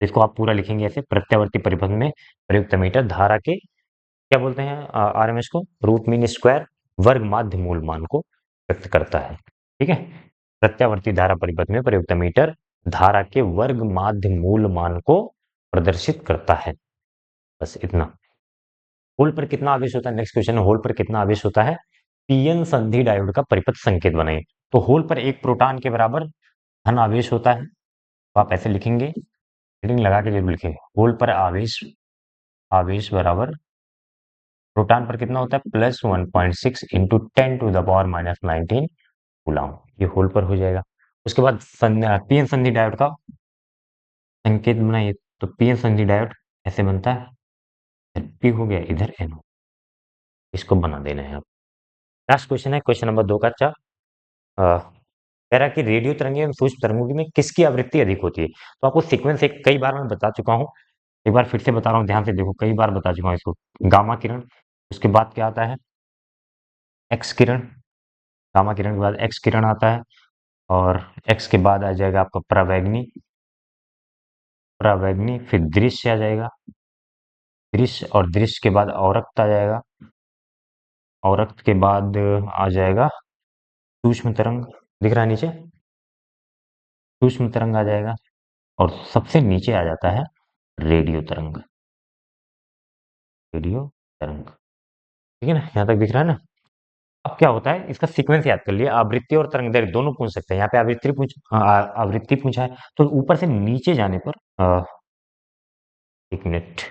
इसको आप पूरा लिखेंगे ऐसे, प्रत्यावर्ती परिपथ में प्रयुक्त अमीटर धारा के क्या बोलते हैं, आरएमएस को रूट मीन स्क्वायर वर्ग माध्य मूल मान को व्यक्त करता है। ठीक है, प्रत्यावर्ती धारा परिपथ में प्रयुक्त अमीटर धारा के वर्ग माध्य मूल मान को प्रदर्शित करता है। बस इतना। होल पर कितना आवेश होता है, नेक्स्ट क्वेश्चन है, होल पर कितना आवेश होता है। पीएन संधि डायोड का परिपथ संकेत बनाइए। तो होल पर एक प्रोटॉन के बराबर धन आवेश होता है, तो आप ऐसे लिखेंगे, हेडिंग लगा के जरूर लिखेंगे, होल पर आवेश, आवेश बराबर प्रोटॉन पर कितना होता है plus 1.6 into 10 to the power -19 coulomb. ये होल पर हो जाएगा। उसके बाद पीएन संधि डायोड का संकेत बनाइए। तो पीएन संधि डायोड ऐसे बनता है, पी हो गया इधर एन, इसको बना देना है आप। लास्ट क्वेश्चन है, क्वेश्चन नंबर दो का अच्छा, कह रहा है कि रेडियो तरंगे एवं सूक्ष्म तरंगों में किसकी आवृत्ति अधिक होती है। तो आपको सीक्वेंस एक कई बार मैं बता चुका हूँ, एक बार फिर से बता रहा हूँ, ध्यान से देखो, कई बार बता चुका हूँ इसको। गामा किरण, उसके बाद क्या आता है, एक्स किरण। गामा किरण के बाद एक्स किरण आता है, और एक्स के बाद आ जाएगा आपका परावैंगनी, परावैंगनी फिर दृश्य आ जाएगा, दृश्य, और दृश्य के बाद औरक्त आ जाएगा, औरक्त के बाद आ जाएगा सूक्ष्म तरंग, दिख रहा है नीचे, सूक्ष्म तरंग आ जाएगा, और सबसे नीचे आ जाता है रेडियो तरंग, रेडियो तरंग। ठीक है ना, यहाँ तक दिख रहा है ना। अब क्या होता है, इसका सीक्वेंस याद कर लिए, आवृत्ति और तरंगदैर्घ्य दोनों पूछ सकते हैं। यहाँ पे आवृत्ति पूछा है, तो ऊपर से नीचे जाने पर एक मिनट,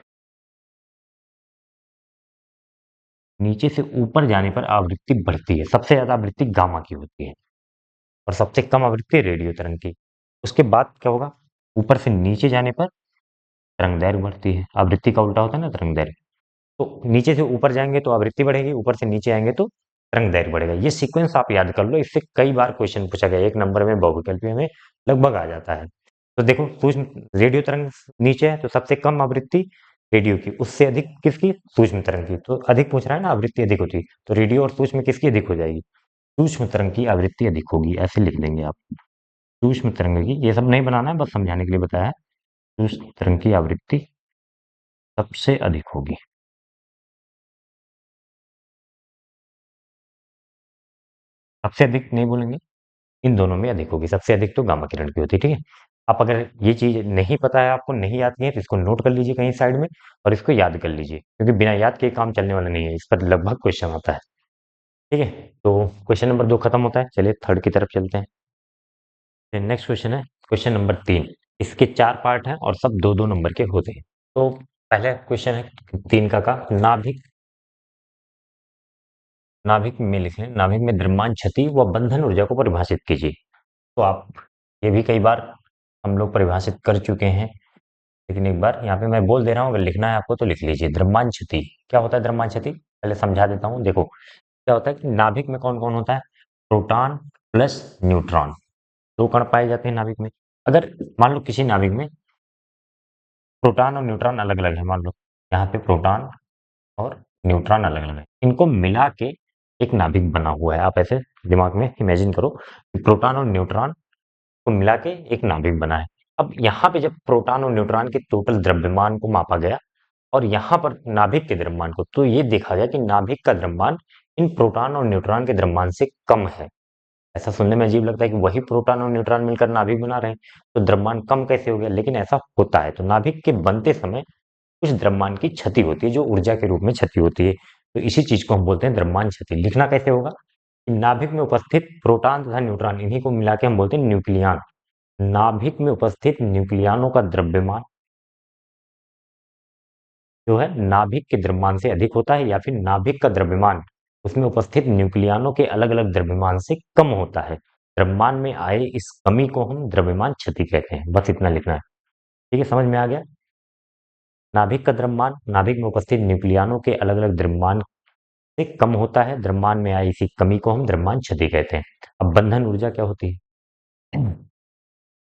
नीचे से ऊपर जाने पर आवृत्ति बढ़ती है। सबसे ज्यादा आवृत्ति गामा की होती है और सबसे कम आवृत्ति रेडियो तरंग की। उसके बाद क्या होगा, ऊपर से नीचे जाने पर तरंगदैर्घ्य बढ़ती है। आवृत्ति का उल्टा होता है ना तरंगदैर्घ्य। तो नीचे से ऊपर जाएंगे तो आवृत्ति बढ़ेगी, ऊपर से नीचे आएंगे तो तरंगदैर्घ्य बढ़ेगा। ये सीक्वेंस आप याद कर लो, इससे कई बार क्वेश्चन पूछा गया, एक नंबर में बहुविकल्पी में लगभग आ जाता है। तो देखो, सूक्ष्म रेडियो तरंग नीचे है तो सबसे कम आवृत्ति रेडियो की, उससे अधिक किसकी, सूक्ष्म तरंग की। तो अधिक पूछ रहा है ना, आवृत्ति अधिक होती है, तो रेडियो और सूक्ष्म किसकी अधिक हो जाएगी, सूक्ष्म तरंग की आवृत्ति अधिक होगी, ऐसे लिख देंगे आप। सूक्ष्म तरंग की, ये सब नहीं बनाना है, बस समझाने के लिए बताया है। सूक्ष्म तरंग की आवृत्ति सबसे अधिक होगी। सबसे अधिक नहीं बोलेंगे, इन दोनों में अधिक होगी। सबसे अधिक तो गामा किरण की होती है, ठीक है। आप अगर ये चीज नहीं पता है, आपको नहीं आती है, तो इसको नोट कर लीजिए कहीं साइड में और इसको याद कर लीजिए, क्योंकि बिना याद के काम चलने वाला नहीं है, इस पर लगभग क्वेश्चन आता है, ठीक है। तो क्वेश्चन नंबर 2 खत्म होता है, चलिए थर्ड की तरफ चलते हैं। नेक्स्ट क्वेश्चन है क्वेश्चन नंबर 3। इसके 4 पार्ट हैं और सब 2-2 नंबर के होते हैं। तो पहला क्वेश्चन है 3 का नाभिक, नाभिक में लिख लें, नाभिक में द्रव्यमान क्षति व बंधन ऊर्जा को परिभाषित कीजिए। तो आप ये भी कई बार हम लोग परिभाषित कर चुके हैं, लेकिन एक बार यहाँ पे मैं बोल दे रहा हूँ, अगर लिखना है आपको तो लिख लीजिए। द्रव्यमान क्षति क्या होता है, द्रव्यमान क्षति पहले समझा देता हूँ। देखो क्या होता है कि नाभिक में कौन कौन होता है, प्रोटॉन प्लस न्यूट्रॉन, दो कण पाए जाते हैं नाभिक में। अगर मान लो किसी नाभिक में प्रोटॉन और न्यूट्रॉन अलग अलग है, मान लो यहाँ पे प्रोटॉन और न्यूट्रॉन अलग अलग है, इनको मिला के एक नाभिक बना हुआ है। आप ऐसे दिमाग में इमेजिन करो कि प्रोटॉन और न्यूट्रॉन को मिला के एक नाभिक बना है। अब यहाँ पे जब प्रोटॉन और न्यूट्रॉन के टोटल द्रव्यमान को मापा गया और यहाँ पर नाभिक के द्रव्यमान को, तो ये देखा गया कि नाभिक का द्रव्यमान इन प्रोटॉन और न्यूट्रॉन के द्रव्यमान से कम है। ऐसा सुनने में अजीब लगता है कि वही प्रोटॉन और न्यूट्रॉन मिलकर नाभिक बना रहे हैं, तो द्रव्यमान कम कैसे हो गया, लेकिन ऐसा होता है। तो नाभिक के बनते समय कुछ द्रव्यमान की क्षति होती है, जो ऊर्जा के रूप में क्षति होती है। तो इसी चीज को हम बोलते हैं द्रव्यमान क्षति। लिखना कैसे होगा, नाभिक में उपस्थित प्रोटॉन तथा न्यूट्रॉन, इन्हीं को मिला के हम बोलते हैं न्यूक्लियन। नाभिक में उपस्थित न्यूक्लियनों का द्रव्यमान जो है नाभिक के द्रव्यमान से अधिक होता है, या फिर नाभिक का द्रव्यमान उसमें उपस्थित न्यूक्लियनों के अलग अलग द्रव्यमान से कम होता है। द्रव्यमान में आए इस कमी को हम द्रव्यमान क्षति कहते हैं। बस इतना लिखना है, ठीक है, समझ में आ गया। नाभिक का द्रव्यमान नाभिक में उपस्थित न्यूक्लियनों के अलग अलग द्रव्यमान से कम होता है, द्रव्यमान में आई इसी कमी को हम द्रव्यमान क्षति कहते हैं। अब बंधन ऊर्जा क्या होती है,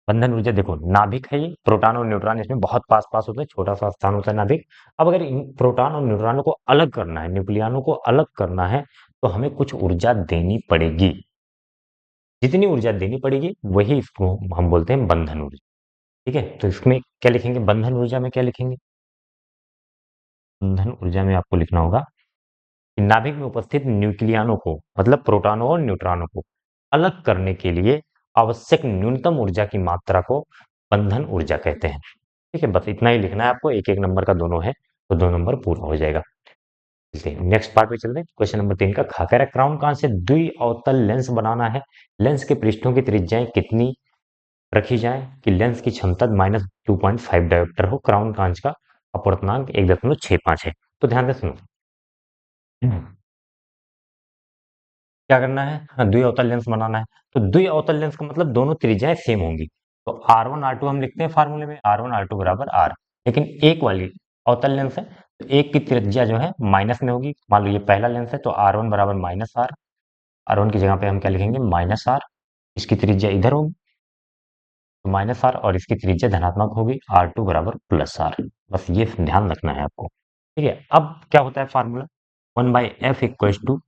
बंधन ऊर्जा देखो, नाभिक है ये, प्रोटॉन और न्यूट्रॉन इसमें बहुत पास पास होते हैं, छोटा सा स्थान होता है नाभिक। अब अगर इन प्रोटॉन और न्यूट्रॉनों को अलग करना है, न्यूक्लियनों को अलग करना है, तो हमें कुछ ऊर्जा देनी पड़ेगी। जितनी ऊर्जा देनी पड़ेगी वही इसको हम बोलते हैं बंधन ऊर्जा, ठीक है। तो इसमें क्या लिखेंगे, बंधन ऊर्जा में क्या लिखेंगे, बंधन ऊर्जा में आपको लिखना होगा कि नाभिक में उपस्थित न्यूक्लियनों को, मतलब प्रोटॉनों और न्यूट्रॉनों को अलग करने के लिए आवश्यक न्यूनतम ऊर्जा की मात्रा को बंधन ऊर्जा कहते हैं, ठीक है। बस इतना ही लिखना है आपको, एक एक नंबर का दोनों है तो 2 नंबर पूरा हो जाएगा। चलते हैं नेक्स्ट पार्ट पे, चलते हैं क्वेश्चन नंबर 3 का। खाकर क्राउन कांच से द्वि अवतल लेंस बनाना है, लेंस के पृष्ठों की त्रिज्याएं कितनी रखी जाए कि लेंस की क्षमता -2.5 डायोप्टर हो। क्राउन कांच का अपवर्तनांक 1.65 है। तो ध्यान से सुनो, क्या करना है, हाँ, द्विअवतल लेंस बनाना है। तो द्विअवतल लेंस का मतलब दोनों त्रिज्याएं सेम होंगी। तो R1 R2 हम लिखते हैं फार्मूले में, R1 R2 बराबर R। लेकिन एक वाली अवतल लेंस है तो एक की त्रिज्या जो है माइनस में होगी। मान लो ये पहला लेंस है तो R1 बराबर -R। R1 की जगह पे हम क्या लिखेंगे, -R। इसकी त्रिज्या इधर होगी तो -R, और इसकी त्रिज्या धनात्मक होगी, R2 बराबर +R। बस ये ध्यान रखना है आपको, ठीक है। अब क्या होता है formula, 1/f equals to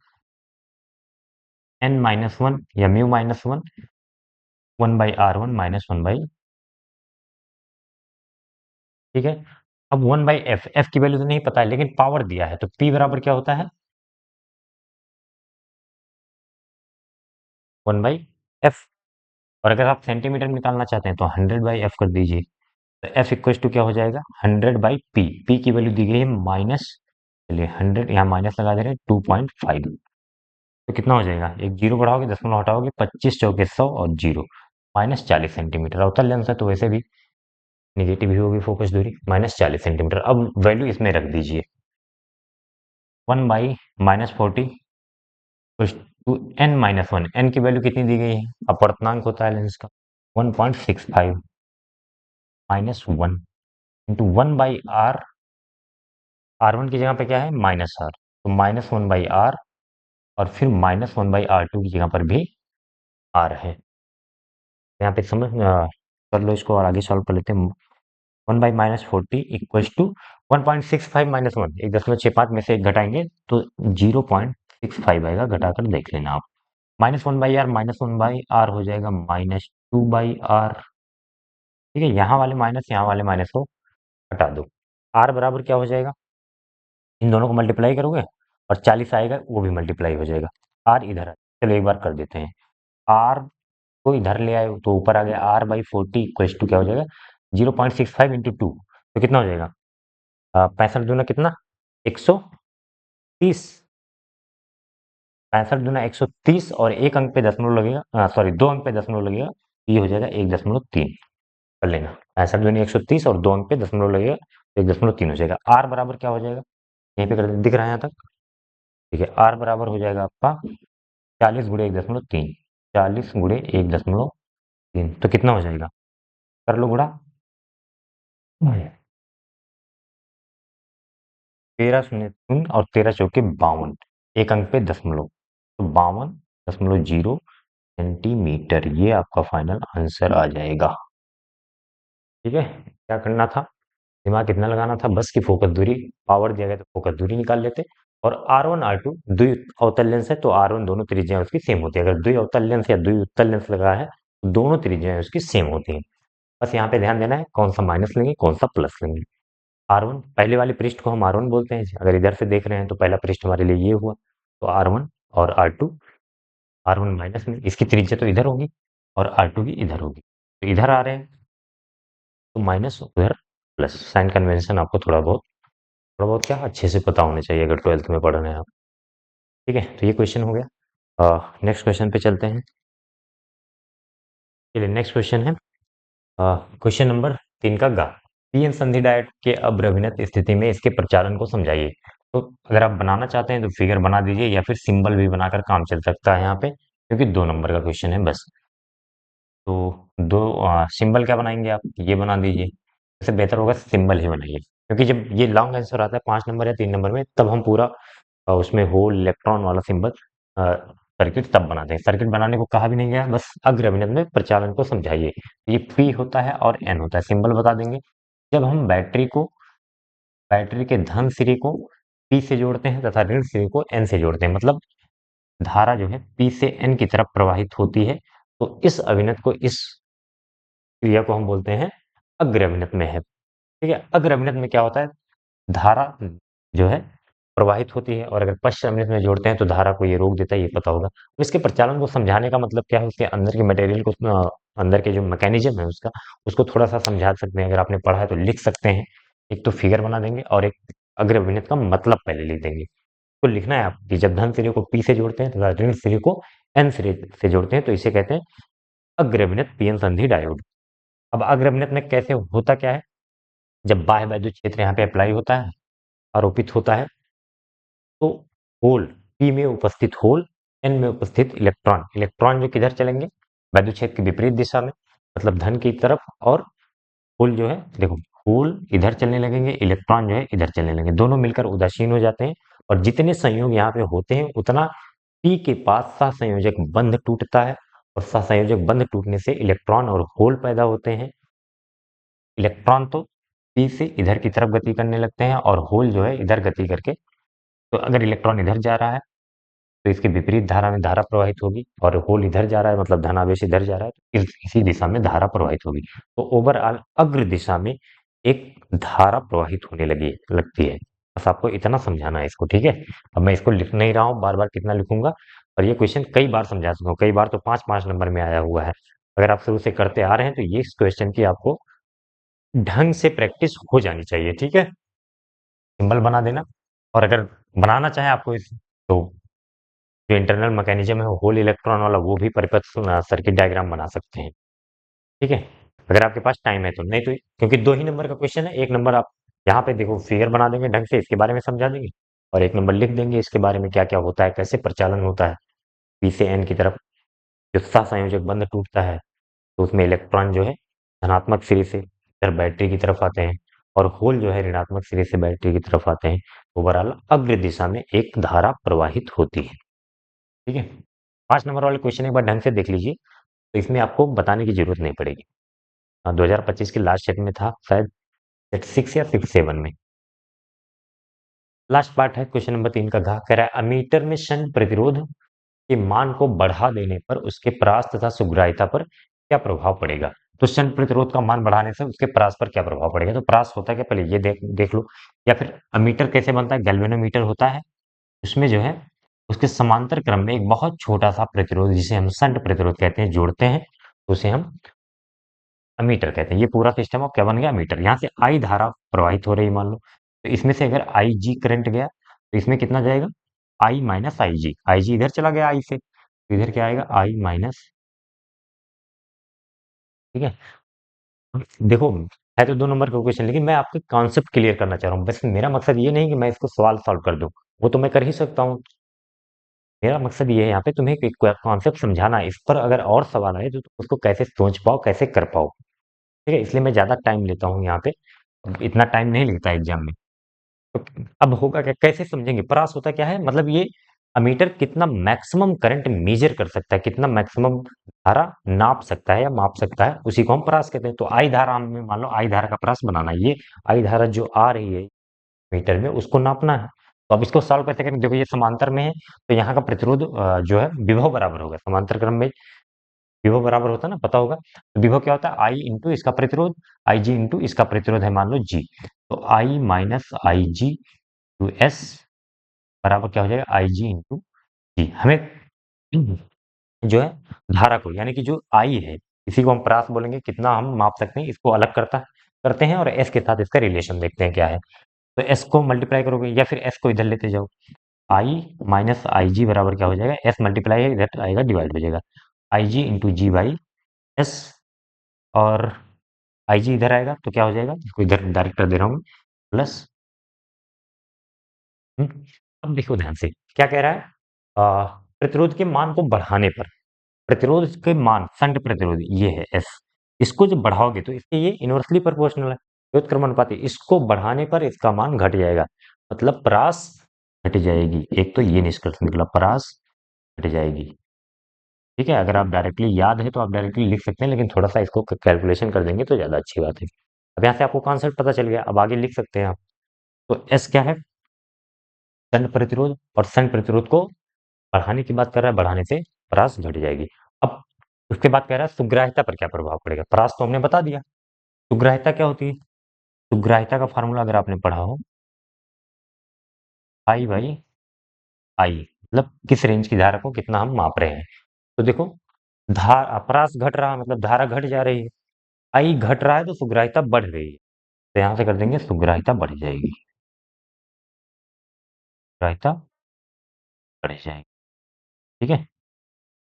n-1 या μ-1 1/R1 -1/, ठीक है। अब 1/f, f की वैल्यू तो नहीं पता है लेकिन पावर दिया है, तो p बराबर क्या होता है, 1/f। और अगर आप सेंटीमीटर निकालना चाहते हैं तो 100/f कर दीजिए। तो f इक्वल टू क्या हो जाएगा, 100/p। p की वैल्यू दी गई है माइनस, चलिए 100 यहाँ माइनस लगा दे रहे हैं, 2.5। तो कितना हो जाएगा, एक जीरो बढ़ाओगे, दशमलव हटाओगे, 25 चौके 100 और जीरो, -40 सेंटीमीटर। अवतल लेंस है तो वैसे भी निगेटिव ही होगी फोकस दूरी, -40 सेंटीमीटर। अब वैल्यू इसमें रख दीजिए, 1/-40 टू n-1। n की वैल्यू कितनी दी गई है, अपवर्तनांक होता है लेंस का, 1.65 -1 इंटू 1/r। R1 की जगह पे क्या है, -r, तो -1/r, और फिर -1/r2 की जगह पर भी r है। यहाँ पे समझ कर लो इसको और आगे सॉल्व कर लेते हैं। 1/-40 इक्वल्स टू 1.65 -1, 1.65 में से एक घटाएंगे तो 0.65 आएगा, घटाकर देख लेना आप। -1/r, -1/r हो जाएगा -2/r। ठीक है, यहाँ वाले माइनस, यहाँ वाले माइनस को हटा दो। r बराबर क्या हो जाएगा, इन दोनों को मल्टीप्लाई करोगे और 40 आएगा, वो भी मल्टीप्लाई हो जाएगा। r इधर है, चलो एक बार कर देते हैं। r को इधर ले आए तो ऊपर आ गया, r/40 इक्वल्स टू क्या हो जाएगा, 0.65 इंटू 2, तो कितना हो जाएगा, 65 दूना कितना, 130, 65 दूना 130, और एक अंक पे दशमलव लगेगा, सॉरी 2 अंक पे दशमलव लगेगा, ये हो जाएगा 1.3 कर लेना। 65 दूनी 130 और 2 अंक पे दशमलव लगेगा तो 1.3 हो जाएगा। r बराबर क्या हो जाएगा, यहीं पे कर दिख रहा है यहाँ तक। ठीक है, r बराबर हो जाएगा आपका 40 × 1.3, 40 × 1.3, तो कितना हो जाएगा, कर लो गुणा, 13 शून्य शून्य और 13 चौके 52, एक अंक पे दशमलव, तो 52.0 सेंटीमीटर, ये आपका फाइनल आंसर आ जाएगा। ठीक है, क्या करना था, दिमाग कितना लगाना था, बस की फोकस दूरी, पावर दिया गया तो फोकस दूरी निकाल लेते। और R1 R2 द्वि अवतल लेंस है तो R1 दोनों त्रिज्याएं उसकी सेम होती है। अगर द्वि अवतल लेंस या द्वि उत्तल लेंस लगा है तो दोनों त्रिज्याएं उसकी सेम होती हैं। बस यहाँ पे ध्यान देना है कौन सा माइनस लेंगे कौन सा प्लस लेंगे। R1 पहले वाले पृष्ठ को हम R1 बोलते हैं, अगर इधर से देख रहे हैं तो पहला पृष्ठ हमारे लिए ये हुआ, तो R1 और R2, R1 माइनस में इसकी त्रिज्या तो इधर होगी और R2 की इधर होगी, तो इधर आ रहे हैं तो माइनस, उधर प्लस। साइन कन्वेंशन आपको थोड़ा बहुत क्या अच्छे से पता होना चाहिए अगर 12th में पढ़ रहे हैं आप। ठीक है, तो ये क्वेश्चन हो गया। नेक्स्ट क्वेश्चन पे चलते हैं। चलिए नेक्स्ट क्वेश्चन है क्वेश्चन नंबर 3 का गा, पीएन संधि डायोड के अभ्रविनत स्थिति में इसके प्रचालन को समझाइए। तो अगर आप बनाना चाहते हैं तो फिगर बना दीजिए या फिर सिंबल भी बनाकर काम चल सकता है यहाँ पे, क्योंकि 2 नंबर का क्वेश्चन है बस। तो दो सिंबल क्या बनाएंगे आप, ये बना दीजिए, इससे बेहतर होगा सिंबल ही बनाइए, क्योंकि जब ये लॉन्ग आंसर आता है 5 नंबर या 3 नंबर में, तब हम पूरा उसमें होल इलेक्ट्रॉन वाला सिंबल सर्किट तब बनाते हैं। सर्किट बनाने को कहा भी नहीं गया, बस अग्र अभिनय में प्रचालन को समझाइए। ये पी होता है और एन होता है, सिंबल बता देंगे। जब हम बैटरी के धन सिरे को पी से जोड़ते हैं तथा ऋण सिरे को एन से जोड़ते हैं, मतलब धारा जो है पी से एन की तरफ प्रवाहित होती है, तो इस अभिनय को, इस क्रिया को हम बोलते हैं अग्र अभिनय में है। ठीक है, अग्र अभिनय में क्या होता है, धारा जो है प्रवाहित होती है, और अगर पश्च अमृत में जोड़ते हैं तो धारा को ये रोक देता है, ये पता होगा। तो इसके प्रचालन को समझाने का मतलब क्या है, उसके अंदर के मटेरियल को, अंदर के जो मैकेनिज्म है उसका, उसको थोड़ा सा समझा सकते हैं। अगर आपने पढ़ा है तो लिख सकते हैं, एक तो फिगर बना देंगे और एक अग्र अभिनय का मतलब पहले लिख देंगे। तो लिखना है आप कि जब धन सिरे को पी से जोड़ते हैं तथा ऋण सिरे को एन सिरे से जोड़ते हैं तो इसे कहते हैं अग्र अभिनय पीएन संधि डायोड। अब अग्र अभिनय में कैसे होता क्या है, जब बाह्य वैद्युत क्षेत्र यहाँ पे अप्लाई होता है, आरोपित होता है, तो होल पी में उपस्थित होल, एन में उपस्थित इलेक्ट्रॉन, इलेक्ट्रॉन जो किधर चलेंगे, वैद्युत क्षेत्र की विपरीत दिशा में, मतलब धन की तरफ, और होल जो है, देखो होल इधर चलने लगेंगे, इलेक्ट्रॉन जो है इधर चलने लगेंगे, दोनों मिलकर उदासीन हो जाते हैं। और जितने संयोग यहाँ पे होते हैं उतना पी के पास सहसंयोजक बंध टूटता है, और सहसंयोजक बंध टूटने से इलेक्ट्रॉन और होल पैदा होते हैं। इलेक्ट्रॉन तो पी से इधर की तरफ गति करने लगते हैं और होल जो है इधर गति करके, तो अगर इलेक्ट्रॉन इधर जा रहा है तो इसके विपरीत धारा में धारा प्रवाहित होगी, और होल इधर जा रहा है मतलब धनावेश इधर जा रहा है तो इसी दिशा में धारा प्रवाहित होगी। तो ओवरऑल अग्र दिशा में एक धारा प्रवाहित होने लगती है। बस आपको इतना समझाना है इसको, ठीक है। अब मैं इसको लिख नहीं रहा हूँ बार बार, कितना लिखूंगा। और ये क्वेश्चन कई बार समझा चुका हूँ, कई बार तो 5-5 नंबर में आया हुआ है। अगर आप शुरू से करते आ रहे हैं तो ये इस क्वेश्चन की आपको ढंग से प्रैक्टिस हो जानी चाहिए, ठीक है। सिंबल बना देना, और अगर बनाना चाहे आपको इस, तो जो इंटरनल मैकेनिज्म है होल इलेक्ट्रॉन वाला, वो भी परिपथ सर्किट डायग्राम बना सकते हैं। ठीक है, अगर आपके पास टाइम है तो, नहीं तो क्योंकि 2 ही नंबर का क्वेश्चन है, 1 नंबर आप यहाँ पे देखो फिगर बना देंगे ढंग से, इसके बारे में समझा देंगे, और 1 नंबर लिख देंगे इसके बारे में क्या-क्या होता है, कैसे प्रचालन होता है। पी से एन की तरफ जो सहसंयोजक बंध टूटता है, तो उसमें इलेक्ट्रॉन जो है धनात्मक सिरे से इधर बैटरी की तरफ आते हैं, और होल जो है ऋणात्मक सिरे से बैटरी की तरफ आते हैं। ओवरऑल अग्र दिशा में एक धारा प्रवाहित होती है। ठीक है, 5 नंबर वाले क्वेश्चन एक बार ढंग से देख लीजिए, तो इसमें आपको बताने की जरूरत नहीं पड़ेगी। 2025 के लास्ट सेट में था शायद, सेट 6 या 6-7 में। लास्ट पार्ट है क्वेश्चन नंबर 3 का, घ कह रहा है अमीटर में शंट प्रतिरोध के मान को बढ़ा देने पर उसके परास तथा सुग्राह्यता पर क्या प्रभाव पड़ेगा। तो शंट प्रतिरोध का मान बढ़ाने से उसके परास पर क्या प्रभाव पड़ेगा। तो परास होता है क्या, पहले ये देख देख लो, या फिर अमीटर कैसे बनता है, गैल्वेनोमीटर होता है, उसमें जो है उसके समांतर क्रम में एक बहुत छोटा सा प्रतिरोध जिसे हम शंट प्रतिरोध कहते हैं जोड़ते हैं, तो उसे हम अमीटर कहते हैं। ये पूरा सिस्टम अब क्या बन गया, मीटर। यहाँ से आई धारा प्रवाहित हो रही है मान लो, तो इसमें से अगर आई जी करंट गया तो इसमें कितना जाएगा, आई माइनस आई जी। आई जी इधर चला गया आई से, तो इधर क्या आएगा, आई माइनस। ठीक है, अब देखो है तो 2 नंबर का क्वेश्चन, लेकिन मैं आपके कॉन्सेप्ट क्लियर करना चाह रहा हूँ। बस मेरा मकसद ये नहीं कि मैं इसको सवाल सॉल्व कर दूं, वो तो मैं कर ही सकता हूँ। मेरा मकसद ये है यहाँ पे तुम्हें एक कॉन्सेप्ट समझाना है, इस पर अगर और सवाल आए तो तुम उसको कैसे सोच पाओ, कैसे कर पाओ। ठीक है, इसलिए मैं ज्यादा टाइम लेता हूँ यहाँ पे, इतना टाइम नहीं लगता एग्जाम में। तो अब होगा क्या, कैसे समझेंगे। परास होता क्या है, मतलब ये अमीटर कितना मैक्सिमम करंट मेजर कर सकता है, कितना मैक्सिमम धारा नाप सकता है या माप सकता है, उसी को हम परास कहते हैं। तो आई धारा हमें मान लो आई धारा का परास बनाना है, ये आई धारा जो आ रही है मीटर में उसको नापना है। तो अब इसको सॉल्व कैसे करें, देखो ये समांतर में है, तो यहाँ का प्रतिरोध जो है विभव बराबर होगा। समांतर क्रम में विभव बराबर होता है ना, पता होगा। तो विभव क्या होता है, आई इंटू इसका प्रतिरोध, आई जी इंटू इसका प्रतिरोध है मान लो जी। तो I minus I G to S बराबर क्या हो जाएगा, आई जी इंटू जी। हमें जो है धारा को, यानी कि जो आई है, इसी को हम परास बोलेंगे, कितना हम माप सकते हैं इसको अलग करते हैं, और एस के साथ इसका रिलेशन देखते हैं क्या है। तो एस को मल्टीप्लाई करोगे या फिर एस को इधर लेते जाओ, आई माइनस आई जी बराबर क्या हो जाएगा, एस मल्टीप्लाई है इधर आएगा डिवाइड हो जाएगा, आई जी इंटू जी बाई एस। और आई जी इधर आएगा तो क्या हो जाएगा, इसको इधर डायरेक्ट कर दे रहा हूँ, प्लस। अब देखो ध्यान से क्या कह रहा है, प्रतिरोध के मान को बढ़ाने पर, प्रतिरोध के मान शंट प्रतिरोध ये है एस, इसको जब बढ़ाओगे तो इसके ये इनवर्सली प्रोपोर्शनल है, विद्युत क्रमानुपाती, इसको बढ़ाने पर इसका मान घट जाएगा, मतलब परास घट जाएगी। एक तो ये निष्कर्ष निकला, परास घट जाएगी। ठीक है, अगर आप डायरेक्टली याद है तो आप डायरेक्टली लिख सकते हैं, लेकिन थोड़ा सा इसको कैलकुलेशन कर देंगे तो ज्यादा अच्छी बात है। अब यहाँ से आपको कॉन्सेप्ट पता चल गया, अब आगे लिख सकते हैं आप। तो एस क्या है, शंट प्रतिरोध, और शंट प्रतिरोध को बढ़ाने की बात कर रहा है, बढ़ाने से परास घट जाएगी। अब उसके बाद कह रहा है सुग्राह्यता पर क्या प्रभाव पड़ेगा। परास तो हमने बता दिया, सुग्राह्यता क्या होती है। सुग्राह्यता का फार्मूला अगर आपने पढ़ा हो, आई बाई आई, मतलब किस रेंज की धारा को कितना हम माप रहे हैं। तो देखो धारा, परास घट रहा मतलब धारा घट जा रही है, आई घट रहा है तो सुग्राह्यता बढ़ रही है, तो यहां से कर देंगे सुग्राह्यता बढ़ जाएगी, सुग्राह्यता बढ़ जाएगी। ठीक है,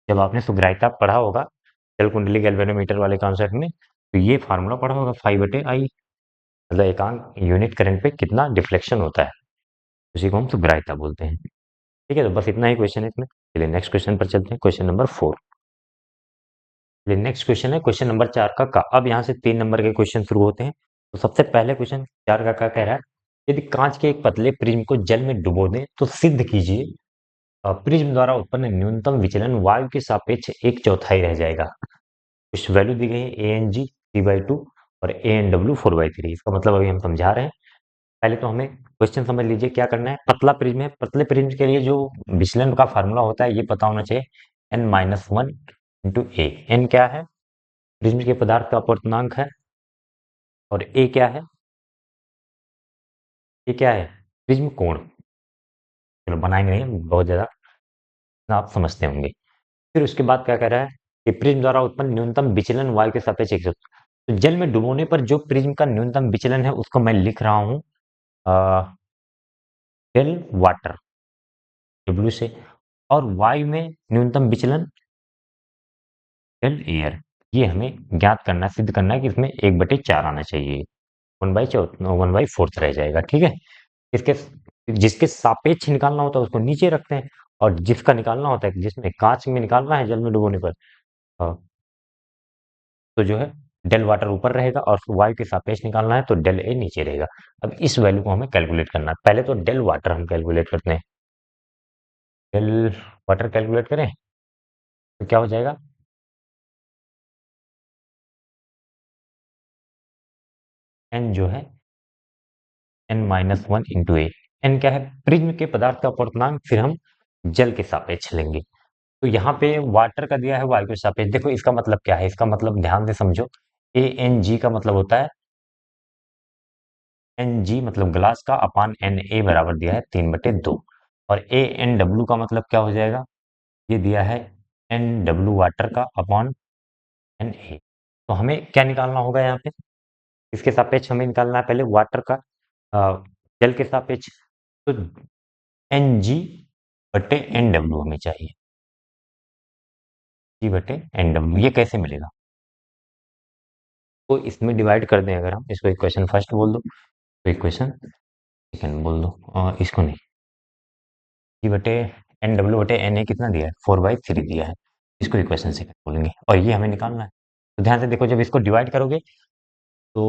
जब आपने सुग्राह्यता पढ़ा होगा जल कुंडली गैल्वेनोमीटर वाले कॉन्सेप्ट में, तो ये फार्मूला पढ़ा होगा, 5/I, मतलब एकांक यूनिट करंट पे कितना डिफ्लेक्शन होता है, उसी को हम सुग्राह्यता बोलते हैं। ठीक है, तो बस इतना ही क्वेश्चन है इसमें। चलिए नेक्स्ट क्वेश्चन पर चलते हैं, क्वेश्चन नंबर 4। चलिए नेक्स्ट क्वेश्चन है क्वेश्चन नंबर 4 का। अब यहाँ से 3 नंबर के क्वेश्चन शुरू होते हैं। तो सबसे पहले क्वेश्चन 4 का क्या कह रहा है, यदि कांच के एक पतले प्रिज्म को जल में डुबो दें तो सिद्ध कीजिए प्रिज्म द्वारा उत्पन्न न्यूनतम विचलन वायु के सापेक्ष 1/4 रह जाएगा। कुछ वैल्यू दी गई है, ए एन जी 3/2 और ए एन डब्ल्यू 4/3। इसका मतलब अभी हम समझा रहे हैं। पहले तो हमें क्वेश्चन समझ लीजिए क्या करना है। पतला प्रिज्म है, पतले प्रिज्म के लिए जो विचलन का फार्मूला होता है ये पता होना चाहिए, n-1 इंटू ए। एन क्या है, प्रिज्म के पदार्थ का अपवर्तनांक है, और ए क्या है, ये क्या है, प्रिज्म कोण। चलो बनाएंगे नहीं बहुत ज्यादा, आप समझते होंगे। फिर उसके बाद क्या कह रहा है कि प्रिज्म द्वारा उत्पन्न न्यूनतम विचलन वायु के सापेक्ष 1/4। तो जल में डुबोने पर जो प्रिज्म का न्यूनतम विचलन है उसको मैं लिख रहा हूं डेल वाटर, डब्ल्यू से। और वायु में न्यूनतम विचलन डेल एयर। ये हमें ज्ञात करना, सिद्ध करना है कि इसमें 1/4 आना चाहिए। 1/4 रह जाएगा, ठीक है। इसके जिसके सापेक्ष निकालना होता है उसको नीचे रखते हैं, और जिसका निकालना होता है, जिसमें कांच में निकालना है जल में डुबोने पर, अ, तो जो है डेल वाटर ऊपर रहेगा, और वायु के सापेक्ष निकालना है तो डेल ए नीचे रहेगा। अब इस वैल्यू को हमें कैलकुलेट करना है। पहले तो डेल वाटर हम कैलकुलेट करते हैं। डेल वाटर कैलकुलेट करें तो क्या हो जाएगा? एन जो है n-1 इंटू ए। एन क्या है? प्रिज्म के पदार्थ का अपूर्णांक, फिर हम जल के सापेक्ष लेंगे। तो यहाँ पे वाटर का दिया है वायु के सापेक्ष। देखो इसका मतलब क्या है, इसका मतलब ध्यान से समझो। ए एन जी का मतलब होता है, एन जी मतलब ग्लास का, अपान एन ए बराबर दिया है 3/2। और ए एन डब्ल्यू का मतलब क्या हो जाएगा? ये दिया है एन डब्ल्यू वाटर का अपॉन एन ए। तो हमें क्या निकालना होगा यहाँ पे? इसके सापेक्ष हमें निकालना है पहले वाटर का, जल के सापेक्ष। तो एन जी बटे एन डब्ल्यू हमें चाहिए। जी बटे एन डब्ल्यू, ये कैसे मिलेगा? तो इसमें डिवाइड कर दें अगर हम इसको, इक्वेशन फर्स्ट बोल दो, तो इक्वेशन सेकंड बोल दो, और इसको नहीं। जी बटे एन डब्ल्यू बटे एन ए कितना दिया है? 4/3 दिया है। इसको इक्वेशन सेकंड बोलेंगे, और ये हमें निकालना है। तो ध्यान से देखो, जब इसको डिवाइड करोगे तो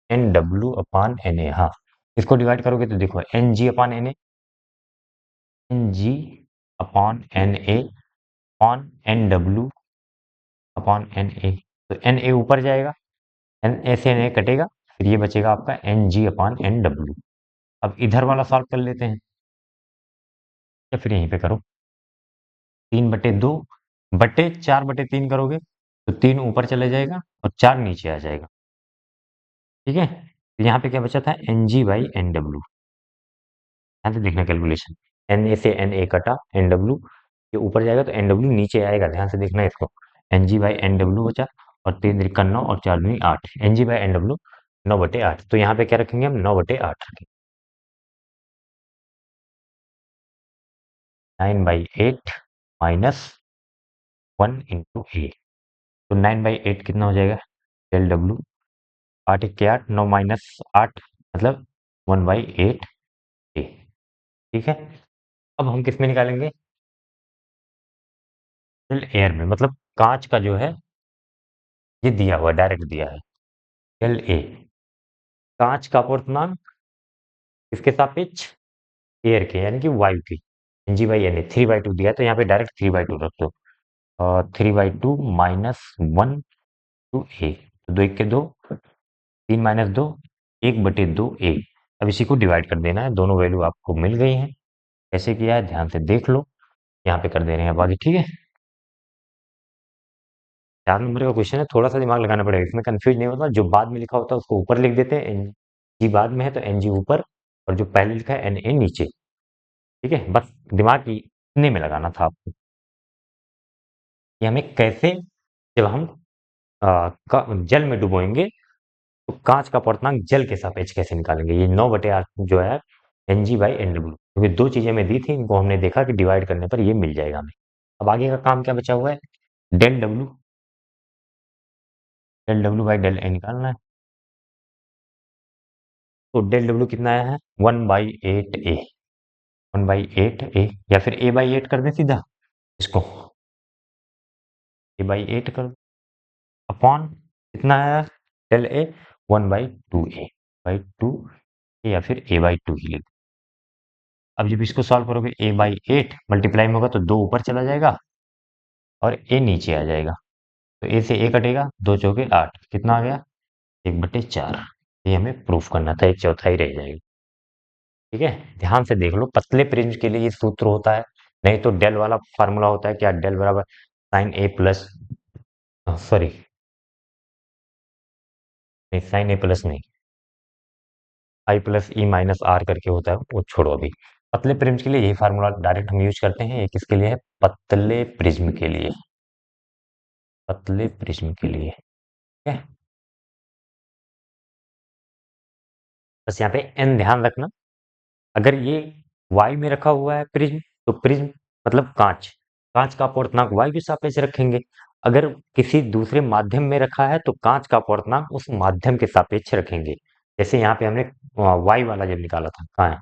N W upon N A, हाँ, इसको डिवाइड करोगे तो देखो N G upon N A, N G upon N A upon N W upon N A. तो एन ए ऊपर जाएगा, एन ए से एन ए कटेगा, फिर ये बचेगा आपका N G upon N W. अब इधर वाला सॉल्व कर लेते हैं, या फिर यहीं पे करो। 3/2 बटे 4/3 करोगे तो 3 ऊपर चले जाएगा और 4 नीचे आ जाएगा, ठीक है। तो यहाँ पे क्या बचा था? N G by N W. यहाँ से देखना कैलकुलेशन, एन ए से एन ए कटा, एन डब्ल्यू ये ऊपर जाएगा तो एन डब्ल्यू नीचे आएगा, ध्यान से देखना इसको। N G by N W बचा, और 3 × 9 और 4 × 8, N G by N W 9/8। तो यहाँ पे क्या रखेंगे हम? 9/8 रखेंगे। 9/8 माइनस 1 × ए। तो 9/8 कितना हो जाएगा? डेल डब्ल्यू, 8 × 8 9 माइनस 8 मतलब 1/8 ए, ठीक है। अब हम किस में निकालेंगे? डेल एयर में, मतलब कांच का जो है ये दिया हुआ, डायरेक्ट दिया है। डेल ए, कांच का अपूर्णांक किसके सापेक्ष? एयर के, यानी कि वायु के। N G by N A 3/2 दिया है, तो यहाँ पे डायरेक्ट 3/2 रख दो। और 3/2 माइनस 1 × ए, तो 2 × 2 3 माइनस 2 1/2 ए। अब इसी को डिवाइड कर देना है, दोनों वैल्यू आपको मिल गई हैं। कैसे किया है ध्यान से देख लो, यहाँ पे कर दे रहे हैं अब आगे, ठीक है। 4 नंबर का क्वेश्चन है, थोड़ा सा दिमाग लगाना पड़ेगा, इसमें कंफ्यूज नहीं होता। जो बाद में लिखा होता है उसको ऊपर लिख देते हैं, एन जी बाद में है तो एन जी ऊपर, और जो पहले लिखा है एन ए नीचे, ठीक है। बस दिमाग इतने में लगाना था आपको, कि हमें कैसे, जब हम जल में डुबोएंगे तो कांच का अपूर्णांक जल के सापेक्ष कैसे निकालेंगे। ये 9/8 जो है N G by N W, क्योंकि दो चीजें मैं दी थी, इनको हमने देखा कि डिवाइड करने पर ये मिल जाएगा हमें। अब आगे का काम क्या बचा हुआ है? Del W, del W by del A निकालना है। तो डेल डब्ल्यू कितना आया है? 1/8 ए, 1/8 ए, या फिर a/8 कर दें सीधा इसको, a/8 कर अपॉन कितना आया? Del A 1/2 A, by two, या फिर a/2 ही लिख। अब जब इसको सॉल्व करोगे a/8 मल्टीप्लाई में होगा तो 2 ऊपर चला जाएगा और a नीचे आ जाएगा। तो a से a कटेगा, 2 × 4 = 8, कितना आ गया? 1/4। ये हमें प्रूफ करना था, 1/4 रह जाएगी, ठीक है। ध्यान से देख लो, पतले प्रिज्म के लिए ये सूत्र होता है, नहीं तो डेल वाला फार्मूला होता है क्या? डेल बराबर साइन ए प्लस, सॉरी नहीं, साइन ए प्लस नहीं, आई प्लस ई माइनस आर करके होता है, वो छोड़ो अभी। पतले प्रिज्म के लिए यही फार्मूला डायरेक्ट हम यूज करते हैं। ये किसके लिए है? पतले प्रिज्म के लिए, पतले प्रिज्म के लिए, ठीक है। बस यहाँ पे एन ध्यान रखना, अगर ये वाई में रखा हुआ है प्रिज्म तो प्रिज्म मतलब कांच, कांच का अपवर्तनांक वायु के सापेक्ष रखेंगे। अगर किसी दूसरे माध्यम में रखा है तो कांच का अपवर्तनांक उस माध्यम के सापेक्ष रखेंगे। जैसे यहाँ पे हमने वायु वाला जब निकाला था, कहाँ है,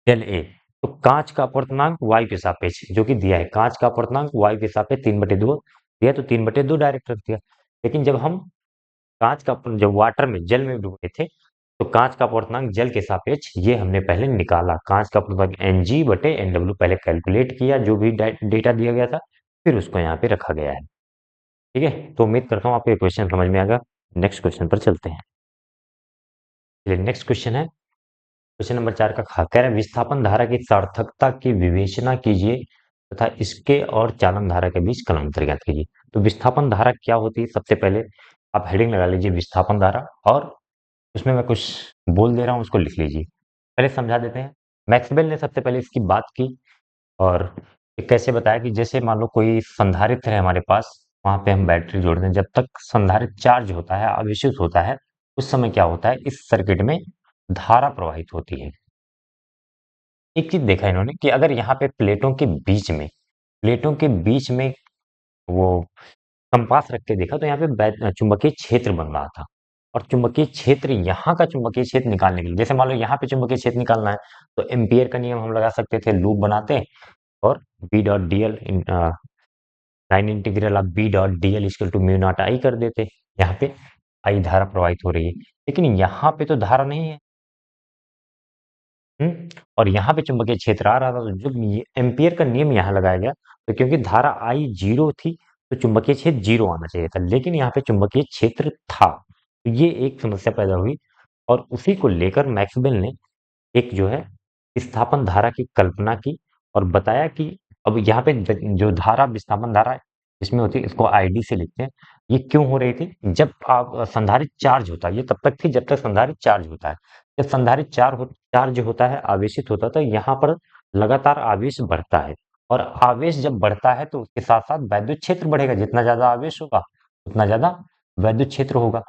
डेल ए, तो कांच का अपवर्तनांक वायु के सापेक्ष जो कि दिया है, कांच का अपवर्तनांक वायु के सापेक्ष 3/2 दिया, तो 3/2 डायरेक्ट रख दिया। लेकिन जब हम कांच का जब वाटर में, जल में डूबे थे, तो कांच का अपवर्तनांक जल के सापेक्ष ये हमने पहले निकाला। कांच का अपवर्तनांक Ng/Nw पहले कैलकुलेट किया, जो भी डेटा दिया गया था, फिर उसको यहाँ पे रखा गया है। ठीक है, तो उम्मीद करता हूँ आपको ये क्वेश्चन समझ में आएगा। नेक्स्ट क्वेश्चन पर चलते हैं। चलिए नेक्स्ट क्वेश्चन है, क्वेश्चन नंबर 4 का कह रहा है विस्थापन धारा की सार्थकता की विवेचना कीजिए तथा इसके और चालन धारा के बीच कालांतर ज्ञात कीजिए। तो विस्थापन धारा क्या होती है, सबसे पहले आप हेडिंग लगा लीजिए विस्थापन धारा, और उसमें मैं कुछ बोल दे रहा हूँ, उसको लिख लीजिए। पहले समझा देते हैं। मैक्सवेल ने सबसे पहले इसकी बात की, और ये कैसे बताया कि जैसे मान लो कोई संधारित्र है हमारे पास, वहां पे हम बैटरी जोड़ते हैं, जब तक संधारित्र चार्ज होता है, आवेशित होता है, उस समय क्या होता है, इस सर्किट में धारा प्रवाहित होती है। एक चीज देखा इन्होंने कि अगर यहाँ पे प्लेटों के बीच में वो कंपास रख के देखा, तो यहाँ पे चुंबकीय क्षेत्र बन रहा था। और चुंबकीय क्षेत्र, यहाँ का चुंबकीय क्षेत्र निकालने के लिए, जैसे मान लो यहाँ पे चुंबकीय क्षेत्र निकालना है, तो एम्पियर का नियम हम लगा सकते थे, लूप बनाते, और B dot D l, line integral of B dot D l equal to mu naught I कर देते। यहाँ पे आई धारा प्रवाहित हो रही है, लेकिन यहाँ पे तो धारा नहीं है। और यहाँ पे चुंबकीय क्षेत्र आ रहा था, तो जब ये एम्पियर का नियम यहाँ लगाया गया, तो क्योंकि धारा आई जीरो थी, तो चुंबकीय क्षेत्र जीरो आना चाहिए था, लेकिन यहाँ पे चुंबकीय क्षेत्र था, तो ये एक समस्या पैदा हुई। और उसी को लेकर मैक्सवेल ने एक जो है विस्थापन धारा की कल्पना की, और बताया कि अब यहाँ पे जो धारा, विस्थापन धारा इसमें होती है, इसको आईडी से लिखते हैं। ये क्यों हो रही थी, जब आप संधारित्र चार्ज होता है, ये तब तक थी जब तक संधारित्र चार्ज होता है। जब संधारित्र चार्ज होता है, आवेशित होता है, तो यहाँ पर लगातार आवेश बढ़ता है, और आवेश जब बढ़ता है तो उसके साथ साथ वैद्युत क्षेत्र बढ़ेगा। जितना ज्यादा आवेश होगा उतना ज्यादा वैद्युत क्षेत्र होगा।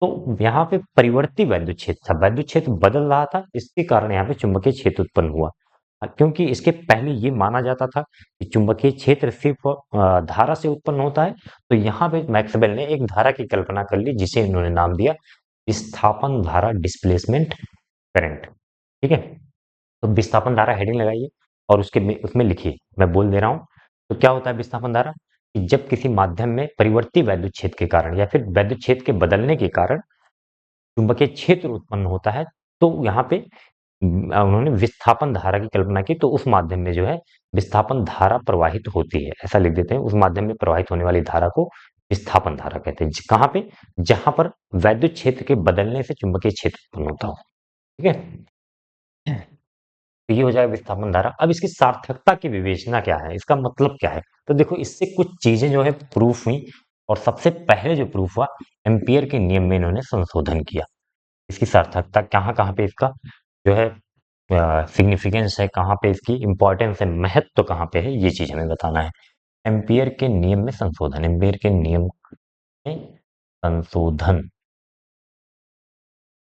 तो यहाँ पे परिवर्ती वैद्युत क्षेत्र था, वैद्युत क्षेत्र बदल रहा था, इसके कारण यहाँ पे चुंबकीय क्षेत्र उत्पन्न हुआ। क्योंकि इसके पहले ये माना जाता था कि चुंबकीय क्षेत्र सिर्फ धारा से उत्पन्न होता है, तो यहाँ पे मैक्सवेल ने एक धारा की कल्पना कर ली, जिसे इन्होंने नाम दिया विस्थापन धारा, डिस्प्लेसमेंट करंट। ठीक है, तो विस्थापन धारा हेडिंग लगाइए, और उसमें लिखिए, मैं बोल दे रहा हूँ। तो क्या होता है विस्थापन धारा, कि जब किसी माध्यम में परिवर्ती वैद्युत क्षेत्र के कारण या फिर वैद्युत क्षेत्र के बदलने के कारण चुंबकीय क्षेत्र उत्पन्न होता है, तो यहाँ पे उन्होंने विस्थापन धारा की कल्पना की, तो उस माध्यम में जो है विस्थापन धारा प्रवाहित होती है, ऐसा लिख देते हैं। उस माध्यम में प्रवाहित होने वाली धारा को विस्थापन धारा कहते हैं। कहाँ पे, जहां पर वैद्युत क्षेत्र के बदलने से चुंबकीय क्षेत्र उत्पन्न होता हो। ठीक है, तो ये हो जाएगा विस्थापन धारा। अब इसकी सार्थकता की विवेचना क्या है, इसका मतलब क्या है, तो देखो इससे कुछ चीजें जो है प्रूफ हुई, और सबसे पहले जो प्रूफ हुआ, एम्पियर के नियम में इन्होंने संशोधन किया। इसकी सार्थकता कहाँ कहाँ पे इसका जो है सिग्निफिकेंस है, कहाँ पे इसकी इंपॉर्टेंस है, महत्व कहाँ पे है, ये चीज हमें बताना है। एम्पियर के नियम में संशोधन, एम्पियर के नियम में संशोधन,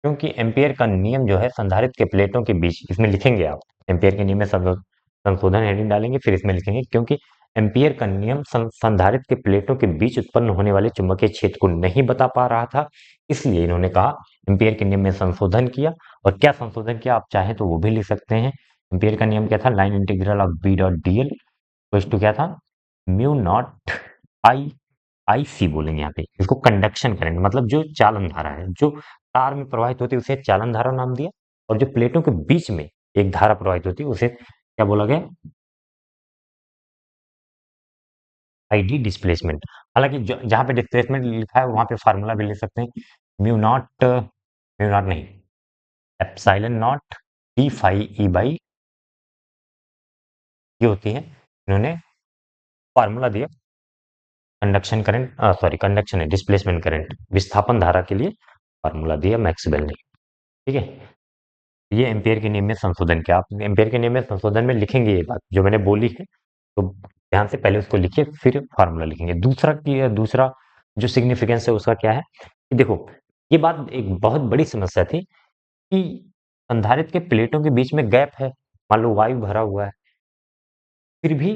क्योंकि एम्पियर का नियम जो है संधारित्र के प्लेटों के बीच, इसमें लिखेंगे आप एम्पियर के नियम में संशोधन हेडिंग डालेंगे, फिर इसमें लिखेंगे क्योंकि एम्पियर का नियम संधारित्र के प्लेटों के बीच उत्पन्न होने वाले चुंबकीय क्षेत्र को नहीं बता पा रहा था, इसलिए इन्होंने कहा एम्पियर के नियम में संशोधन किया। और क्या संशोधन किया, आप चाहें तो वो भी लिख सकते हैं। एम्पियर का नियम क्या था, line integral of B dot D L टू क्या था, म्यू नॉट आई, आई सी बोलेंगे यहाँ पे, इसको कंडक्शन करंट, मतलब जो चालन धारा है, जो तार में प्रवाहित होती है उसे चालन धारा नाम दिया, और जो प्लेटों के बीच में एक धारा प्रवाहित होती है उसे क्या बोला गया, आईडी डिस्प्लेसमेंट। हालांकि जहां पे डिस्प्लेसमेंट लिखा है वहां पे फार्मूला भी लिख सकते हैं, म्यू नॉट नहीं, epsilon not D phi E by, ये होती है, इन्होंने फार्मूला दिया कंडक्शन करंट, सॉरी कंडक्शन है, डिस्प्लेसमेंट करंट, विस्थापन धारा के लिए फार्मूला दिया मैक्सवेल ने। ठीक है, ये एम्पियर के नियम में संशोधन किया। आप एम्पियर के नियम में संशोधन में लिखेंगे ये बात जो मैंने बोली है, तो ध्यान से पहले उसको लिखिए, फिर फार्मूला लिखेंगे। दूसरा जो सिग्निफिकेंस है उसका क्या है कि देखो, ये बात एक बहुत बड़ी समस्या थी कि संधारित्र के प्लेटों के बीच में गैप है, मान लो वायु भरा हुआ है, फिर भी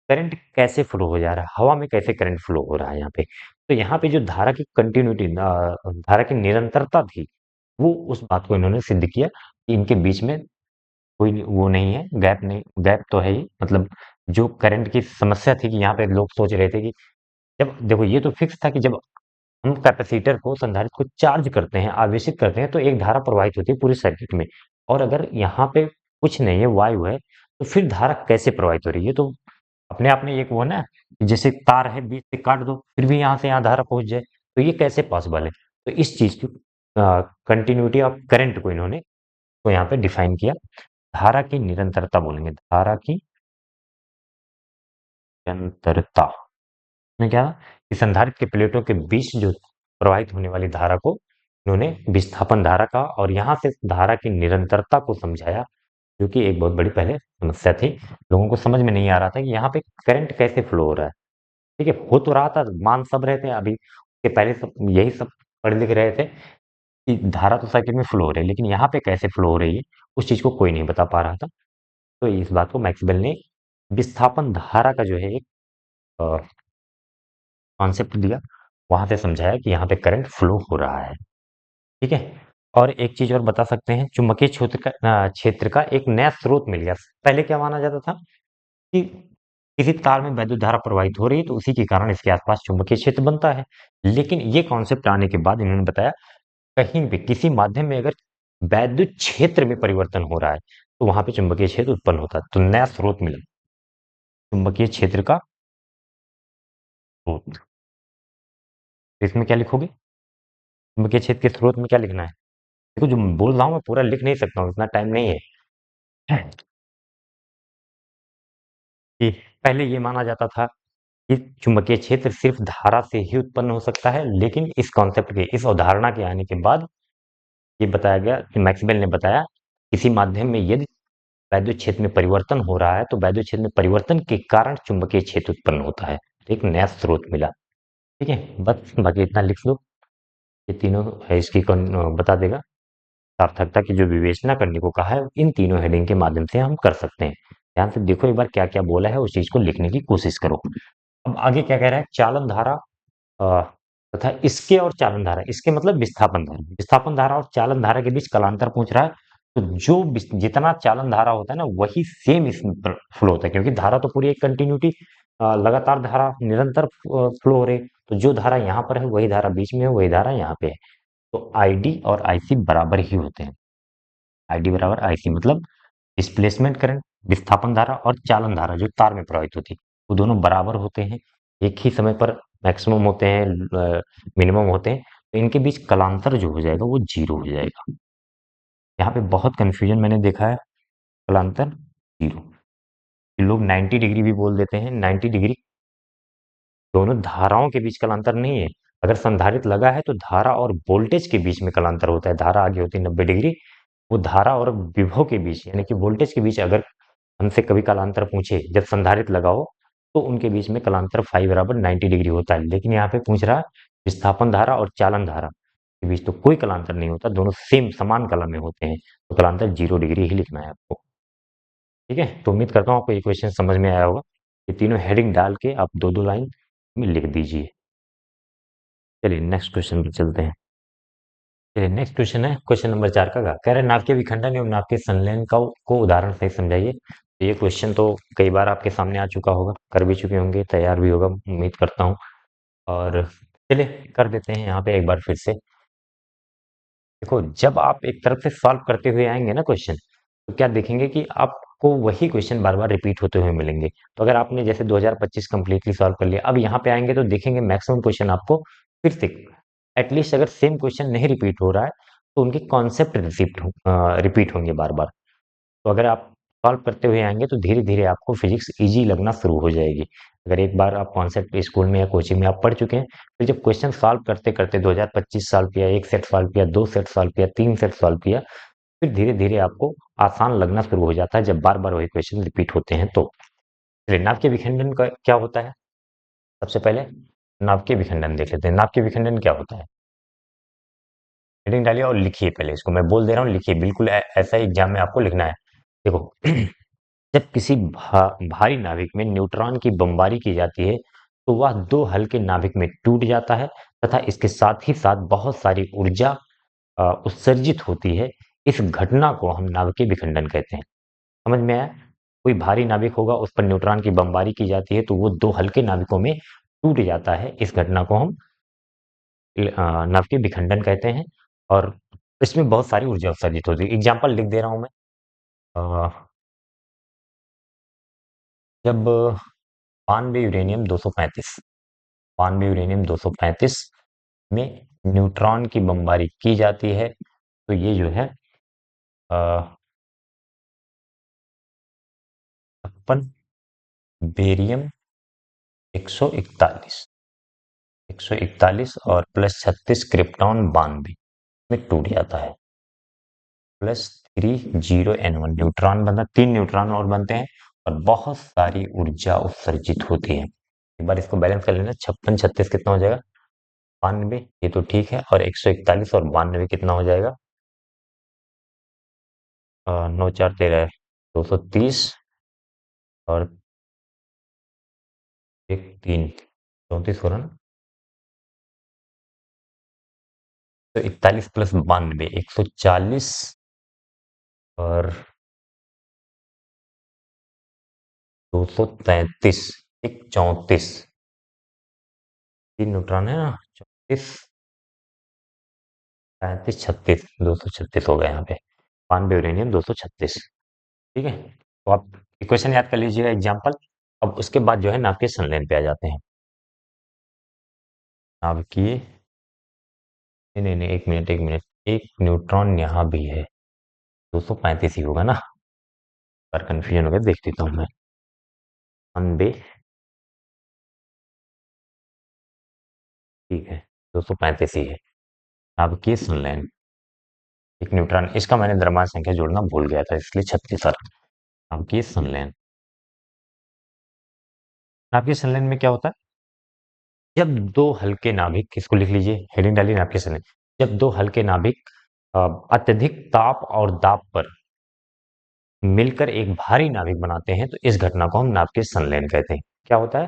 करंट कैसे फ्लो हो जा रहा है, हवा में कैसे करंट फ्लो हो रहा है यहाँ पे। तो यहाँ पे जो धारा की कंटिन्यूटी, धारा की निरंतरता थी, वो उस बात को इन्होंने सिद्ध किया कि इनके बीच में कोई वो नहीं है, गैप नहीं, गैप तो है ही, मतलब जो करंट की समस्या थी कि यहाँ पे लोग सोच रहे थे कि जब देखो ये तो फिक्स था कि जब हम कैपेसिटर को, संधारित्र को चार्ज करते हैं, आवेशित करते हैं, तो एक धारा प्रवाहित होती है पूरे सर्किट में। और अगर यहाँ पे कुछ नहीं है, वायु है, तो फिर धारा कैसे प्रवाहित हो रही है? ये तो अपने आप में एक वो ना, जैसे तार है, बीच से काट दो फिर भी यहाँ से यहाँ धारा पहुंच जाए, तो ये कैसे पॉसिबल है? तो इस चीज की कंटिन्यूटी ऑफ करंट को इन्होंने तो यहाँ पे डिफाइन किया। धारा की निरंतरता बोलेंगे, धारा की निरंतरता में क्या कि संधारित्र के प्लेटों के बीच जो प्रवाहित होने वाली धारा को इन्होंने विस्थापन धारा का, और यहाँ से धारा की निरंतरता को समझाया, जो कि एक बहुत बड़ी पहले समस्या थी। लोगों को समझ में नहीं आ रहा था कि यहाँ पे करंट कैसे फ्लो हो रहा है। ठीक है, हो तो रहा था, मान सब रहे थे, अभी उसके पहले सब यही सब पढ़ लिख रहे थे कि धारा तो सर्किट में फ्लो हो रही है, लेकिन यहाँ पे कैसे फ्लो हो रही है उस चीज को कोई नहीं बता पा रहा था। तो इस बात को मैक्सवेल ने विस्थापन धारा का जो है एक कॉन्सेप्ट दिया, वहां से समझाया कि यहाँ पे करंट फ्लो हो रहा है। ठीक है, और एक चीज और बता सकते हैं, चुंबकीय क्षेत्र का एक नया स्रोत मिल गया। पहले क्या माना जाता था कि किसी तार में वैद्युत धारा प्रवाहित हो रही है तो उसी के कारण इसके आसपास चुंबकीय क्षेत्र बनता है। लेकिन ये कॉन्सेप्ट आने के बाद इन्होंने बताया कहीं भी किसी माध्यम में अगर वैद्युत क्षेत्र में परिवर्तन हो रहा है तो वहां पे चुंबकीय क्षेत्र उत्पन्न होता है। तो नया स्रोत मिला, चुंबकीय क्षेत्र का स्रोत। तो इसमें क्या लिखोगे? चुंबकीय क्षेत्र के स्रोत में क्या लिखना है? देखो जो मैं बोल रहा हूँ मैं पूरा लिख नहीं सकता हूँ, इतना टाइम नहीं है। कि पहले ये माना जाता था कि चुंबकीय क्षेत्र सिर्फ धारा से ही उत्पन्न हो सकता है, लेकिन इस कॉन्सेप्ट के, इस अवधारणा के आने के बाद ये बताया गया कि मैक्सवेल ने बताया किसी माध्यम में यदि वैद्युत क्षेत्र में परिवर्तन हो रहा है तो वैद्युत क्षेत्र में परिवर्तन के कारण चुंबकीय क्षेत्र उत्पन्न होता है। तो एक नया स्रोत मिला। ठीक है, बस बाकी इतना लिख लो, ये तीनों है इसकी बता देगा। सार्थकता की जो विवेचना करने को कहा है इन तीनों हेडिंग के माध्यम से हम कर सकते हैं। ध्यान से देखो एक बार क्या क्या बोला है, उस चीज को लिखने की कोशिश करो। अब आगे क्या कह रहा है, चालन धारा अ, तथा इसके और चालन धारा, इसके मतलब विस्थापन धारा, विस्थापन धारा और चालन धारा के बीच कलांतर पूछ रहा है। तो जो जितना चालन धारा होता है ना वही सेम इसमें फ्लो होता है, क्योंकि धारा तो पूरी एक कंटिन्यूटी, लगातार धारा निरंतर फ्लो हो रही है। तो जो धारा यहाँ पर है वही धारा बीच में है, वही धारा यहाँ पे है। तो आईडी और आईसी बराबर ही होते हैं। आईडी बराबर आईसी मतलब डिस्प्लेसमेंट करंट, विस्थापन धारा और चालन धारा जो तार में प्रवाहित होती है वो दोनों बराबर होते हैं, एक ही समय पर मैक्सिमम होते हैं, मिनिमम होते हैं। तो इनके बीच कलांतर जो हो जाएगा वो जीरो हो जाएगा। यहाँ पे बहुत कंफ्यूजन मैंने देखा है, कलांतर जीरो, लोग 90 डिग्री भी बोल देते हैं। 90 डिग्री दोनों धाराओं के बीच कलांतर नहीं है। अगर संधारित्र लगा है तो धारा और वोल्टेज के बीच में कलांतर होता है। धारा आगे होती है 90 डिग्री, वो धारा और विभव के बीच यानी कि वोल्टेज के बीच अगर हमसे कभी कालांतर पूछे जब संधारित्र लगा हो तो उनके बीच में कालांतर फाई बराबर 90 डिग्री होता है। लेकिन यहाँ पे पूछ रहा है विस्थापन धारा और चालन धारा के बीच तो कोई कालांतर नहीं होता, दोनों सेम समान कला में होते हैं, तो कालांतर 0 डिग्री ही लिखना है आपको। ठीक है, तो उम्मीद करता हूँ आपको ये क्वेश्चन समझ में आया होगा। ये तीनों हेडिंग डाल के आप दो दो लाइन में लिख दीजिए। चलिए नेक्स्ट क्वेश्चन पे चलते हैं। चलिए नेक्स्ट क्वेश्चन है क्वेश्चन नंबर 4 का। कह रहे हैं नाभिकीय विखंडन एवं नाभिकीय संलयन को उदाहरण सहित समझाइए। तो ये क्वेश्चन तो कई बार आपके सामने आ चुका होगा, कर भी चुके होंगे, तैयार भी होगा उम्मीद करता हूँ। और चलिए कर देते हैं यहाँ पे एक बार फिर से। देखो जब आप एक तरफ से सॉल्व करते हुए आएंगे ना क्वेश्चन, तो क्या देखेंगे कि आपको वही क्वेश्चन बार बार रिपीट होते हुए मिलेंगे। तो अगर आपने जैसे 2025 कंप्लीटली सॉल्व कर लिया, अब यहाँ पे आएंगे तो देखेंगे मैक्सिमम क्वेश्चन आपको फिर से, एटलीस्ट अगर सेम क्वेश्चन नहीं रिपीट हो रहा है तो उनके कॉन्सेप्ट रिपीट होंगे बार बार। तो अगर आप सॉल्व करते हुए आएंगे तो धीरे धीरे आपको फिजिक्स इजी लगना शुरू हो जाएगी। अगर एक बार आप कॉन्सेप्ट स्कूल में या कोचिंग में आप पढ़ चुके हैं, फिर जब क्वेश्चन सॉल्व करते करते 2025 सॉल्व किया, एक सेट सॉल्व किया, दो सेट सॉल्व किया, तीन सेट सॉल्व किया, फिर धीरे धीरे आपको आसान लगना शुरू हो जाता है जब बार बार वही क्वेश्चन रिपीट होते हैं। तो नाभिकीय विखंडन का क्या होता है, सबसे पहले नाभिकीय विखंडन देख लेते हैं। नाभिकीय विखंडन क्या होता है, हेडिंग डालिए और लिखिए। पहले इसको मैं बोल दे रहा हूँ, लिखिए बिल्कुल ऐसा एग्जाम में आपको लिखना है। देखो जब किसी भारी नाभिक में न्यूट्रॉन की बमबारी की जाती है तो वह दो हल्के नाभिक में टूट जाता है तथा इसके साथ ही साथ बहुत सारी ऊर्जा उत्सर्जित होती है। इस घटना को हम नाभिकीय विखंडन कहते हैं। समझ में आया? कोई भारी नाभिक होगा, उस पर न्यूट्रॉन की बमबारी की जाती है तो वो दो हल्के नाभिकों में टूट जाता है। इस घटना को हम नाभिकीय विखंडन कहते हैं और इसमें बहुत सारी ऊर्जा उत्सर्जित होती है। एग्जाम्पल लिख दे रहा हूं मैं। अ, जब 92 यूरेनियम 235 92 यूरेनियम 235 में न्यूट्रॉन की बमबारी की जाती है तो ये जो है 56 बेरियम 141 141 और प्लस 36 क्रिप्टॉन 92 में टूट जाता है। प्लस 30 N1 न्यूट्रॉन बनता, 3 न्यूट्रॉन और बनते हैं और बहुत सारी ऊर्जा उत्सर्जित होती है। एक बार इसको बैलेंस कर लेना, 56 36 कितना हो जाएगा? 92, ये तो ठीक है। और 141 और 92 कितना हो जाएगा? 9 4 13 230 और एक 3 34 हो रहा ना। तो 41 प्लस 92 140 और 233 एक 34 3 न्यूट्रॉन है ना। 34 35 36 236 हो गया यहाँ पे। 92 यूरेनियम 236। ठीक है, तो आप इक्वेशन याद कर लीजिएगा, एग्जाम्पल। अब उसके बाद जो है नाभिकीय संलयन पे आ जाते हैं। नाभिकीय, नहीं नहीं नहीं, एक मिनट एक मिनट, एक न्यूट्रॉन यहाँ भी है। 235 ही होगा ना, पर कंफ्यूजन हो गया, देख लेता हूँ मैं। 92, ठीक है, 235 ही है। नाभिकीय संलयन, एक न्यूट्रॉन, इसका मैंने द्रव्यमान संख्या जोड़ना भूल गया था इसलिए 36 आ रहा। नाभिकीय संलयन, नाभिकीय संलयन में क्या होता है? जब दो हल्के नाभिक, किसको लिख लीजिए, हेडिंग डालिए नाभिकीय संलयन। जब दो हल्के नाभिक अत्यधिक ताप और दाब पर मिलकर एक भारी नाभिक बनाते हैं तो इस घटना को हम नाभिकीय संलयन कहते हैं। क्या होता है?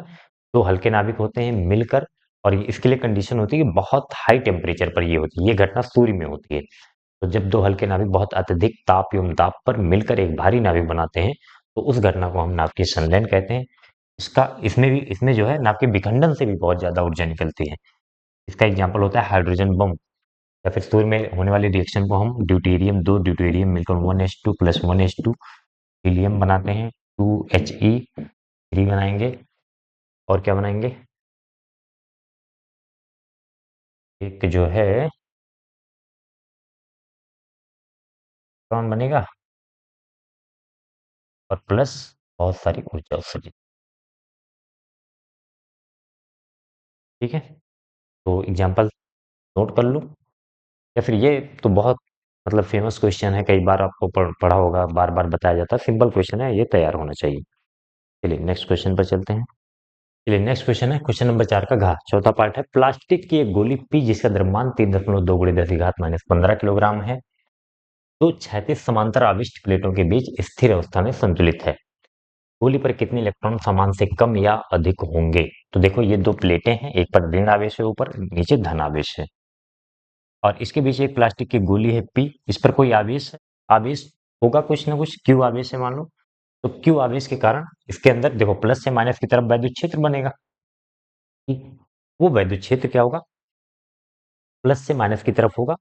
दो हल्के नाभिक होते हैं मिलकर, और इसके लिए कंडीशन होती है कि बहुत हाई टेम्परेचर पर ये होती है। ये घटना सूर्य में होती है। तो जब दो हल्के नाभिक बहुत अत्यधिक ताप एवं दाब पर मिलकर एक भारी नाभिक बनाते हैं तो उस घटना को हम नाभिकीय संलयन कहते हैं। इसका इसमें भी, इसमें जो है नाभिकीय विखंडन से भी बहुत ज्यादा ऊर्जा निकलती है। इसका एग्जाम्पल होता है हाइड्रोजन बम, या फिर सूर्य में होने वाली रिएक्शन को हम ड्यूटेरियम, दो ड्यूटेरियम मिलकर 1s2 प्लस 1s2 हीलियम बनाते हैं, 2He3 बनाएंगे। और क्या बनाएंगे? एक जो है इलेक्ट्रॉन बनेगा और प्लस बहुत सारी ऊर्जा उत्सर्जित। ठीक है, तो एग्जाम्पल नोट कर लो, या फिर ये तो बहुत मतलब फेमस क्वेश्चन है, कई बार आपको पढ़ा होगा, बार बार बताया जाता है, सिंपल क्वेश्चन है, ये तैयार होना चाहिए। चलिए नेक्स्ट क्वेश्चन पर चलते हैं। चलिए नेक्स्ट क्वेश्चन है क्वेश्चन नंबर 4 का घ, चौथा पार्ट है। प्लास्टिक की एक गोली पी जिसका द्रव्यमान 3.2 × 10⁻⁻15 किलोग्राम है, तो क्षैतिज समांतर आविष्ट प्लेटों के बीच स्थिर अवस्था में संतुलित है। गोली पर कितने इलेक्ट्रॉन समान से कम या अधिक होंगे? तो देखो ये दो प्लेटें हैं, एक पर ऋण आवेश है, ऊपर नीचे धन आवेश है, और इसके बीच एक प्लास्टिक की गोली है पी, इस पर कोई आवेश है, आवेश होगा कुछ ना कुछ, क्यू आवेश है मान लो। तो क्यू आवेश के कारण इसके अंदर देखो प्लस से माइनस की तरफ वैद्युत क्षेत्र बनेगा। वो वैद्युत क्षेत्र क्या होगा? प्लस से माइनस की तरफ होगा,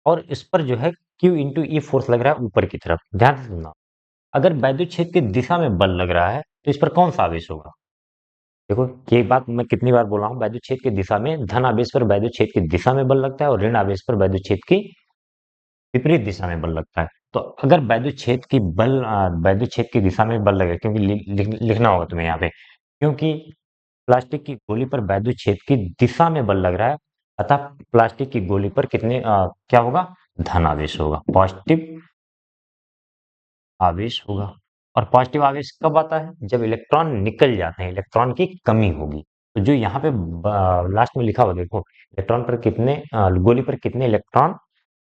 और इस पर जो है Q इंटू ई फोर्स लग रहा है ऊपर की तरफ। ध्यान से सुनना, अगर वैद्युत क्षेत्र की दिशा में बल लग रहा है तो इस पर कौन सा आवेश होगा? देखो ये बात मैं कितनी बार बोल रहा हूँ, वैद्युत क्षेत्र की दिशा में धन आवेश पर वैद्युत क्षेत्र की दिशा में बल लगता है और ऋण आवेश पर वैद्युत क्षेत्र की विपरीत दिशा में बल लगता है। तो अगर वैद्युत क्षेत्र की वैद्युत क्षेत्र की दिशा में बल लगे, क्योंकि लिखना होगा तुम्हें यहाँ पे, क्योंकि प्लास्टिक की गोली पर वैद्युत क्षेत्र की दिशा में बल लग रहा है, अतः प्लास्टिक की गोली पर कितने क्या होगा? धन आवेश होगा, पॉजिटिव आवेश होगा। और पॉजिटिव आवेश कब आता है? जब इलेक्ट्रॉन निकल जाते हैं, इलेक्ट्रॉन की कमी होगी। तो जो यहाँ पे लास्ट में लिखा हुआ देखो, इलेक्ट्रॉन पर कितने गोली पर कितने इलेक्ट्रॉन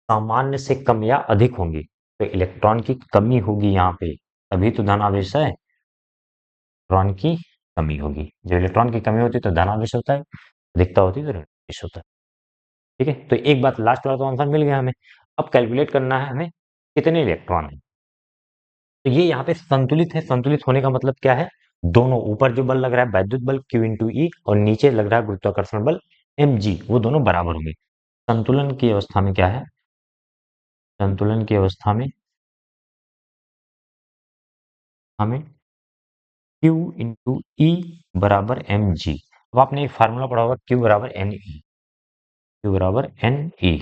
सामान्य से कम या अधिक होंगे, तो इलेक्ट्रॉन की कमी होगी यहाँ पे। तभी तो धनावेश है, इलेक्ट्रॉन की कमी होगी। जब इलेक्ट्रॉन की कमी होती है तो धनावेश होता है, अधिकता होती है तो ऋणावेश होता है। ठीक है, तो एक बात लास्ट वाला तो आंसर मिल गया हमें। अब कैलकुलेट करना है हमें कितने इलेक्ट्रॉन है। तो ये यहाँ पे संतुलित है, संतुलित होने का मतलब क्या है, दोनों ऊपर जो बल लग रहा है वैद्युत बल Q इंटू ई और नीचे लग रहा है गुरुत्वाकर्षण बल mg, वो दोनों बराबर होंगे। संतुलन की अवस्था में क्या है, संतुलन की अवस्था में हमें Q इंटू ई बराबर mg। अब आपने एक फार्मूला पढ़ा होगा Q बराबर एन ई, Q बराबर एन ई।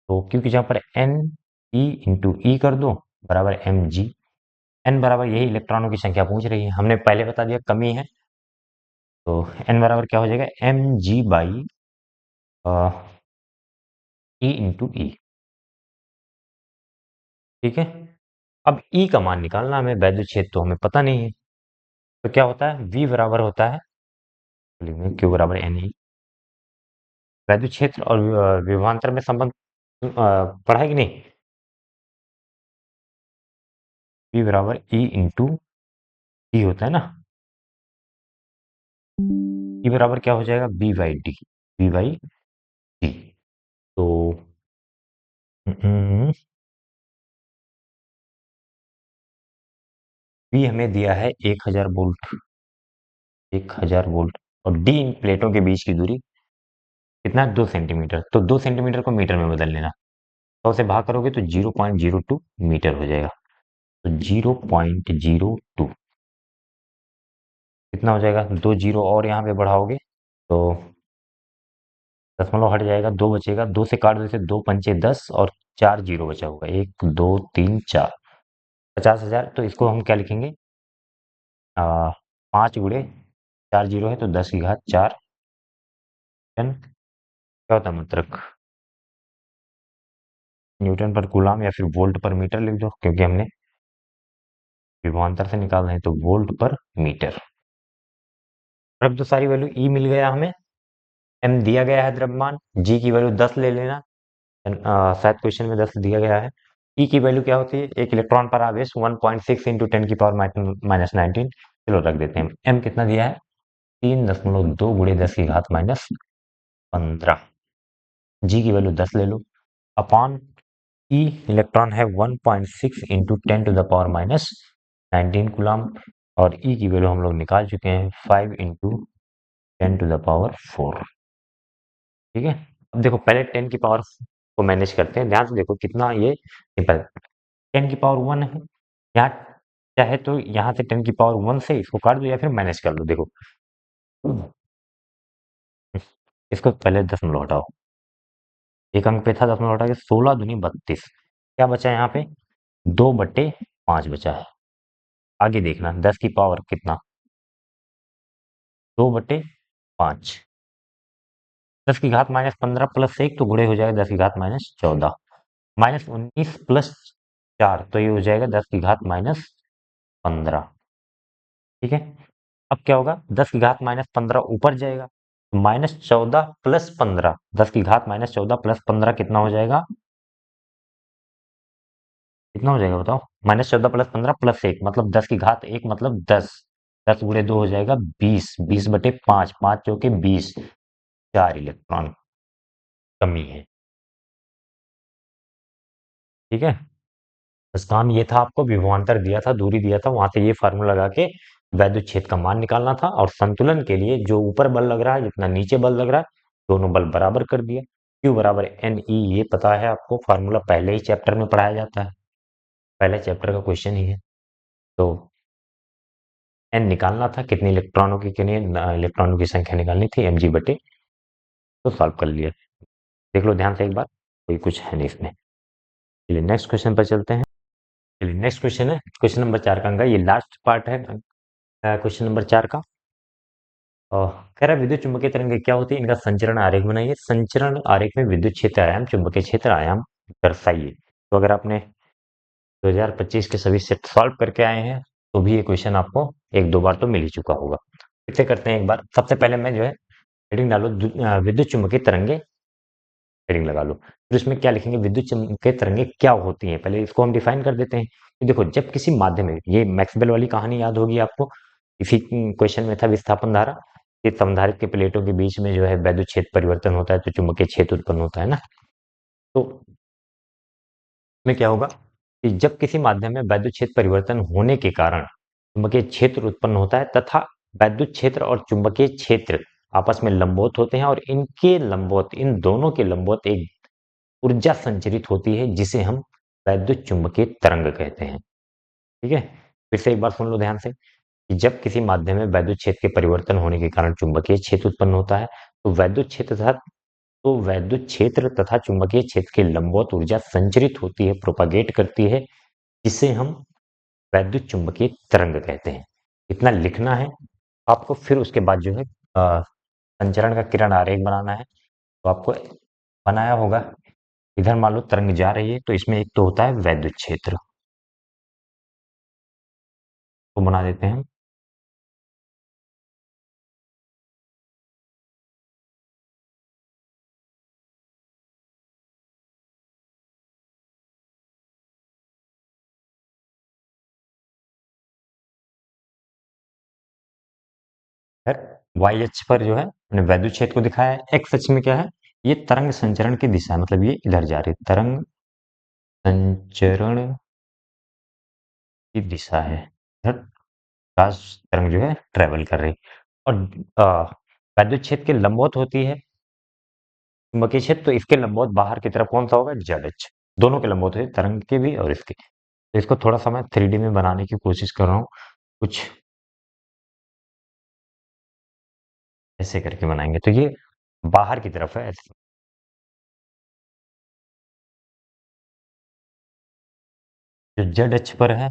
तो Q की जगह पर एन ई इंटू ई कर दो बराबर mg। n बराबर यही इलेक्ट्रॉनों की संख्या पूछ रही है, हमने पहले बता दिया कमी है, तो n बराबर क्या हो जाएगा mg बाई ई इंटू ई। ठीक है, अब ई का मान निकालना हमें, वैद्युत क्षेत्र तो हमें पता नहीं है, तो क्या होता है v बराबर होता है क्यू बराबर एन ई। वैद्युत क्षेत्र और विभवांतर में संबंध पढ़ा है कि नहीं, v बराबर ई इंटू ई होता है ना, ई बराबर क्या हो जाएगा b by D, b by D. तो v हमें दिया है 1000 वोल्ट, 1000 वोल्ट, और डी इन प्लेटों के बीच की दूरी कितना है 2 सेंटीमीटर, तो 2 सेंटीमीटर को मीटर में बदल लेना, 100 से भाग करोगे तो 0.02 मीटर हो जाएगा। तो 0.02 कितना हो जाएगा, 2 जीरो और यहाँ पे बढ़ाओगे तो दशमलव हट जाएगा, 2 बचेगा, 2 से काट दो, 2 पंचे 10 और 4 जीरो बचा होगा, 1 2 3 4, 50,000। तो इसको हम क्या लिखेंगे, 5 गुणे 4 जीरो है तो 10 की घात 4 टन, क्या होता है मात्रक, न्यूटन पर कूलाम या फिर वोल्ट पर मीटर लिख दो, क्योंकि हमने विभवांतर से निकाल रहे हैं तो वोल्ट पर मीटर। अब तो सारी वैल्यू ई मिल गया हमें, एम दिया गया है द्रव्यमान, जी की वैल्यू 10 ले लेना, शायद क्वेश्चन में 10 दिया गया है। ई की वैल्यू क्या होती है, एक इलेक्ट्रॉन पर आवेश 1.6 इंटू 10 की पावर -19। चलो रख देते हैं, एम कितना दिया है 3.2 गुणे 10 की घात -15। जी की वैल्यू 10 ले लो, अपॉन ई इलेक्ट्रॉन है 1.6 into 10 to the power -19 coulomb, और ई की वैल्यू हम लोग निकाल चुके हैं 5 इंटू 10 टू द पावर 4। ठीक है, अब देखो पहले 10 की पावर को मैनेज करते हैं, ध्यान से देखो कितना ये सिंपल, 10 की पावर 1 है, यहाँ चाहे तो यहाँ से 10 की पावर 1 से इसको काट दो या फिर मैनेज कर लो। देखो इसको पहले दशमलव हटाओ, एक अंक पे था, दशमलव हटा के 16 दूनी 32, क्या बचा यहाँ पे 2/5 बचा है। आगे देखना 10 की पावर कितना, 2/5, 10 की घात -15 प्लस 1 तो गुणे हो जाएगा 10 की घात -14, -19 प्लस 4 तो ये हो जाएगा 10 की घात -15। ठीक है, अब क्या होगा 10 की घात -15 ऊपर जाएगा, -14 प्लस 15, 10 की घात -14 प्लस 15 कितना हो जाएगा, कितना हो जाएगा बताओ, -14 प्लस 15 प्लस 1 मतलब 10 की घात 1 मतलब 10, 10 गुणे 2 हो जाएगा 20, 20/5, 5 चौके 20, 4 इलेक्ट्रॉन कमी है। ठीक है, बस काम ये था, आपको विभवांतर दिया था, दूरी दिया था, वहां से ये फार्मूला लगा के वैद्युत क्षेत्र का मान निकालना था, और संतुलन के लिए जो ऊपर बल लग रहा है जितना नीचे बल लग रहा है दोनों बल बराबर कर दिया। Q बराबर एन ई, ये पता है आपको, फार्मूला पहले ही चैप्टर में पढ़ाया जाता है, पहले चैप्टर का क्वेश्चन ही है। तो एन निकालना था, कितने इलेक्ट्रॉनों की, कितने इलेक्ट्रॉनों की संख्या निकालनी थी mg/, तो सॉल्व कर लिया। देख लो ध्यान से एक बार, कोई कुछ है नहीं इसमें। चलिए नेक्स्ट क्वेश्चन पर चलते हैं। चलिए नेक्स्ट क्वेश्चन है क्वेश्चन नंबर 4 का अंक, ये लास्ट पार्ट है क्वेश्चन नंबर 4 का। कह रहा है विद्युत चुम्बकीय तरंगे क्या होती है, इनका संचरण आरेख बनाइए, संचरण आरेख में विद्युत क्षेत्र आयाम चुंबकीय क्षेत्र आयाम दर्शाइए। तो अगर आपने 2025 के सभी सेट सॉल्व करके आए हैं तो भी ये क्वेश्चन आपको एक दो बार तो मिल ही चुका होगा। फिर से करते हैं एक बार, सबसे पहले मैं जो है हेडिंग डालो विद्युत चुम्बकीय तरंगे हेडिंग लगा लो। फिर उसमें क्या लिखेंगे, विद्युत चुम्बकीय तरंगे क्या होती हैं, पहले इसको हम डिफाइन कर देते हैं। तो देखो, जब किसी माध्यम में, ये मैक्सवेल वाली कहानी याद होगी आपको, इसी क्वेश्चन में था विस्थापन धारा, ये संधारित्र के प्लेटों के बीच में जो है वैद्युत क्षेत्र परिवर्तन होता है तो चुंबकीय क्षेत्र उत्पन्न होता है ना। तो में क्या होगा कि जब किसी माध्यम में वैद्युत क्षेत्र परिवर्तन होने के कारण चुंबकीय क्षेत्र उत्पन्न होता है तथा वैद्युत क्षेत्र और चुंबकीय क्षेत्र आपस में लंबवत होते हैं, और इनके लंबवत, इन दोनों के लंबवत एक ऊर्जा संचरित होती है जिसे हम वैद्युत चुंबकीय तरंग कहते हैं। ठीक है, फिर से एक बार सुन लो ध्यान से कि जब किसी माध्यम में वैद्युत क्षेत्र के परिवर्तन होने के कारण चुंबकीय क्षेत्र उत्पन्न होता है तो वैद्युत क्षेत्र तथा चुंबकीय क्षेत्र की लंबवत ऊर्जा संचरित होती है, प्रोपागेट करती है, जिसे हम वैद्युत चुंबकीय तरंग कहते हैं। इतना लिखना है आपको। फिर उसके बाद जो है संचरण का किरण आरेख बनाना है। तो आपको बनाया होगा, इधर मान लो तरंग जा रही है तो इसमें एक तो होता है वैद्युत क्षेत्र, को बना देते हैं। फिर वाई अक्ष पर जो है हमने वैद्युत क्षेत्र को दिखाया है, एक्स अक्ष में क्या है, ये तरंग संचरण की दिशा, मतलब ये इधर जा रही है, तरंग संचरण की दिशा है, इधर प्रकाश तरंग जो है ट्रेवल कर रही। और वैद्युत क्षेत्र के लंबवत होती है चुंबकीय क्षेत्र, तो इसके लंबवत बाहर की तरफ कौन सा होगा, जेड अक्ष। दोनों के लंबवत है, तरंग के भी और इसके। तो इसको थोड़ा सा मैं 3D में बनाने की कोशिश कर रहा हूँ, कुछ ऐसे करके बनाएंगे। तो ये बाहर की तरफ है ऐसे। जो जेड अक्ष पर है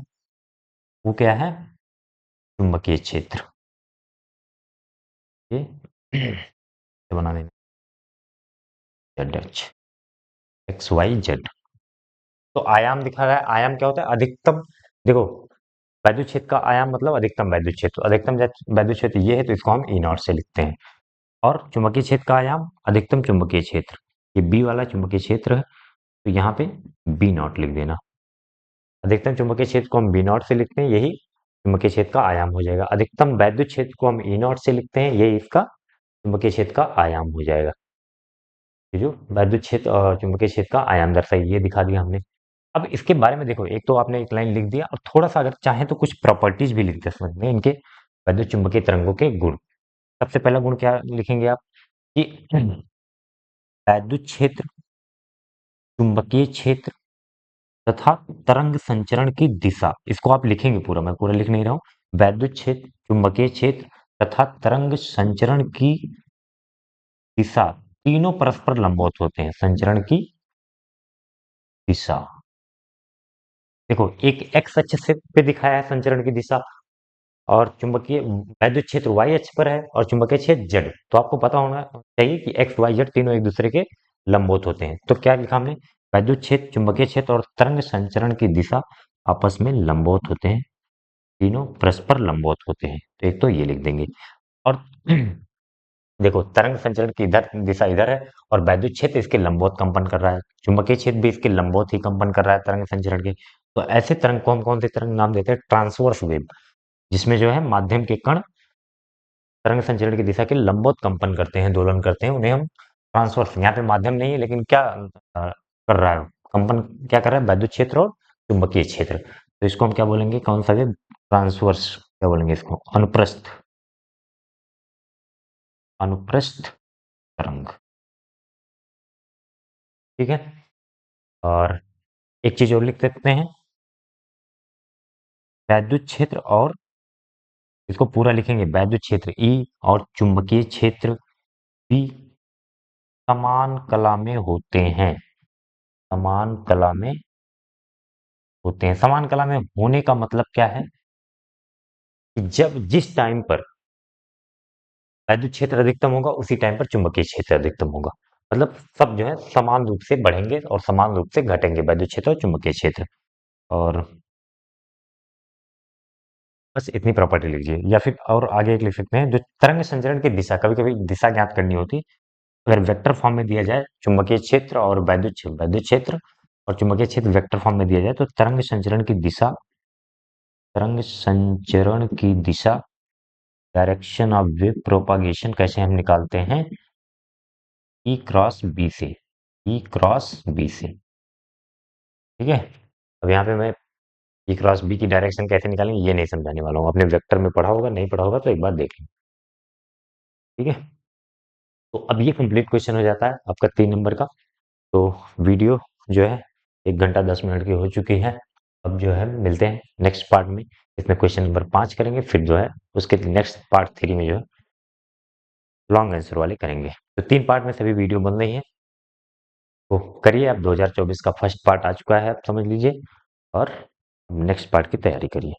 वो क्या है, चुंबकीय क्षेत्र। ये बना देंगे जेड अक्ष, एक्स वाई जेड। तो आयाम दिखा रहा है, आयाम क्या होता है, अधिकतम। देखो, वैद्युत क्षेत्र का आयाम मतलब अधिकतम वैद्युत क्षेत्र, अधिकतम वैद्युत क्षेत्र ये है तो इसको हम ई नॉट से लिखते हैं। और चुंबकीय क्षेत्र का आयाम अधिकतम चुंबकीय क्षेत्र, ये बी वाला चुंबकीय क्षेत्र है, तो यहाँ पे बी नॉट लिख देना। अधिकतम चुंबकीय क्षेत्र को हम बी नॉट से लिखते हैं, यही चुंबकीय क्षेत्र का आयाम हो जाएगा। अधिकतम वैद्युत क्षेत्र को हम ई नॉट से लिखते हैं, यही इसका चुंबकीय क्षेत्र का आयाम हो जाएगा। ये जो वैद्युत क्षेत्र और चुंबकीय क्षेत्र का आयाम दर्शाई, ये दिखा दिया हमने। अब इसके बारे में देखो, एक तो आपने एक लाइन लिख दिया और थोड़ा सा अगर चाहे तो कुछ प्रॉपर्टीज भी लिख दे सकते हैं इनके वैद्युत चुंबकीय तरंगों के गुण। सबसे पहला गुण क्या लिखेंगे आप कि वैद्युत क्षेत्र, चुंबकीय क्षेत्र तथा तरंग संचरण की दिशा, इसको आप लिखेंगे पूरा, मैं पूरा लिख नहीं रहा हूँ। वैद्युत क्षेत्र, चुंबकीय क्षेत्र तथा तरंग संचरण की दिशा, तीनों परस्पर लंबवत होते हैं। संचरण की दिशा, देखो एक एक्स अक्ष से पे दिखाया है संचरण की दिशा, और चुंबकीय वैद्युत क्षेत्र वाई अक्ष पर है और चुंबकीय क्षेत्र जेड। तो आपको पता होना चाहिए कि एक्स वाई जेड तीनों एक दूसरे के लंबवत होते हैं। तो क्या लिखा हमने, वैद्युत क्षेत्र, चुंबकीय क्षेत्र और तरंग संचरण की दिशा आपस में लंबवत होते हैं, तीनों परस्पर लंबवत होते हैं। तो एक तो ये लिख देंगे। और देखो, तरंग संचरण की इधर दिशा इधर है और वैद्युत क्षेत्र इसके लंबवत कंपन कर रहा है, चुंबकीय क्षेत्र भी इसके लंबवत ही कंपन कर रहा है तरंग संचरण के। तो ऐसे तरंग को हम कौन से तरंग नाम देते हैं, ट्रांसवर्स वेव, जिसमें जो है माध्यम के कण तरंग संचरण की दिशा के लंबवत कंपन करते हैं, दोलन करते हैं, उन्हें हम ट्रांसवर्स। यहाँ पे माध्यम नहीं है लेकिन क्या कर रहा है, कंपन क्या कर रहा है, वैद्युत क्षेत्र और चुंबकीय क्षेत्र। तो इसको हम क्या बोलेंगे, कौन सा वेव, ट्रांसवर्स, क्या बोलेंगे इसको, अनुप्रस्थ, अनुप्रस्थ तरंग। ठीक है। और एक चीज और लिख देते हैं, वैद्युत क्षेत्र और, इसको पूरा लिखेंगे, वैद्युत क्षेत्र ई और चुंबकीय क्षेत्र बी समान कला में होते हैं, समान कला में होते हैं। समान कला में होने का मतलब क्या है कि जब जिस टाइम पर वैद्युत क्षेत्र अधिकतम होगा उसी टाइम पर चुंबकीय क्षेत्र अधिकतम होगा। मतलब सब जो है समान रूप से बढ़ेंगे और समान रूप से घटेंगे, वैद्युत क्षेत्र और चुंबकीय क्षेत्र। और बस इतनी प्रॉपर्टी लीजिए, या फिर और आगे एक लिख सकते हैं, जो तरंग संचरण की दिशा, कभी कभी दिशा ज्ञात करनी होती है, अगर वेक्टर फॉर्म में दिया जाए चुंबकीय क्षेत्र और वैद्युत क्षेत्र और चुंबकीय क्षेत्र वेक्टर फॉर्म में दिया जाए तो तरंग संचरण की दिशा डायरेक्शन ऑफ वेव प्रोपागेशन कैसे हम निकालते हैं? ई क्रॉस बी से, ई क्रॉस बी से। ठीक है, अब यहाँ पे मैं ई क्रॉस बी की डायरेक्शन कैसे निकालेंगे ये नहीं समझाने वाला हूँ। आपने वेक्टर में पढ़ा होगा, नहीं पढ़ा होगा तो एक बार देख लें। ठीक है, तो अब ये कंप्लीट क्वेश्चन हो जाता है आपका 3 नंबर का। तो वीडियो जो है 1 घंटा 10 मिनट की हो चुकी है। अब जो है मिलते हैं नेक्स्ट पार्ट में, इसमें क्वेश्चन नंबर 5 करेंगे, फिर जो है उसके नेक्स्ट पार्ट 3 में जो है लॉन्ग आंसर वाले करेंगे। तो 3 पार्ट में सभी वीडियो बन रही हैं, तो करिए। अब 2024 का फर्स्ट पार्ट आ चुका है, आप समझ लीजिए, और नेक्स्ट पार्ट की तैयारी करिए।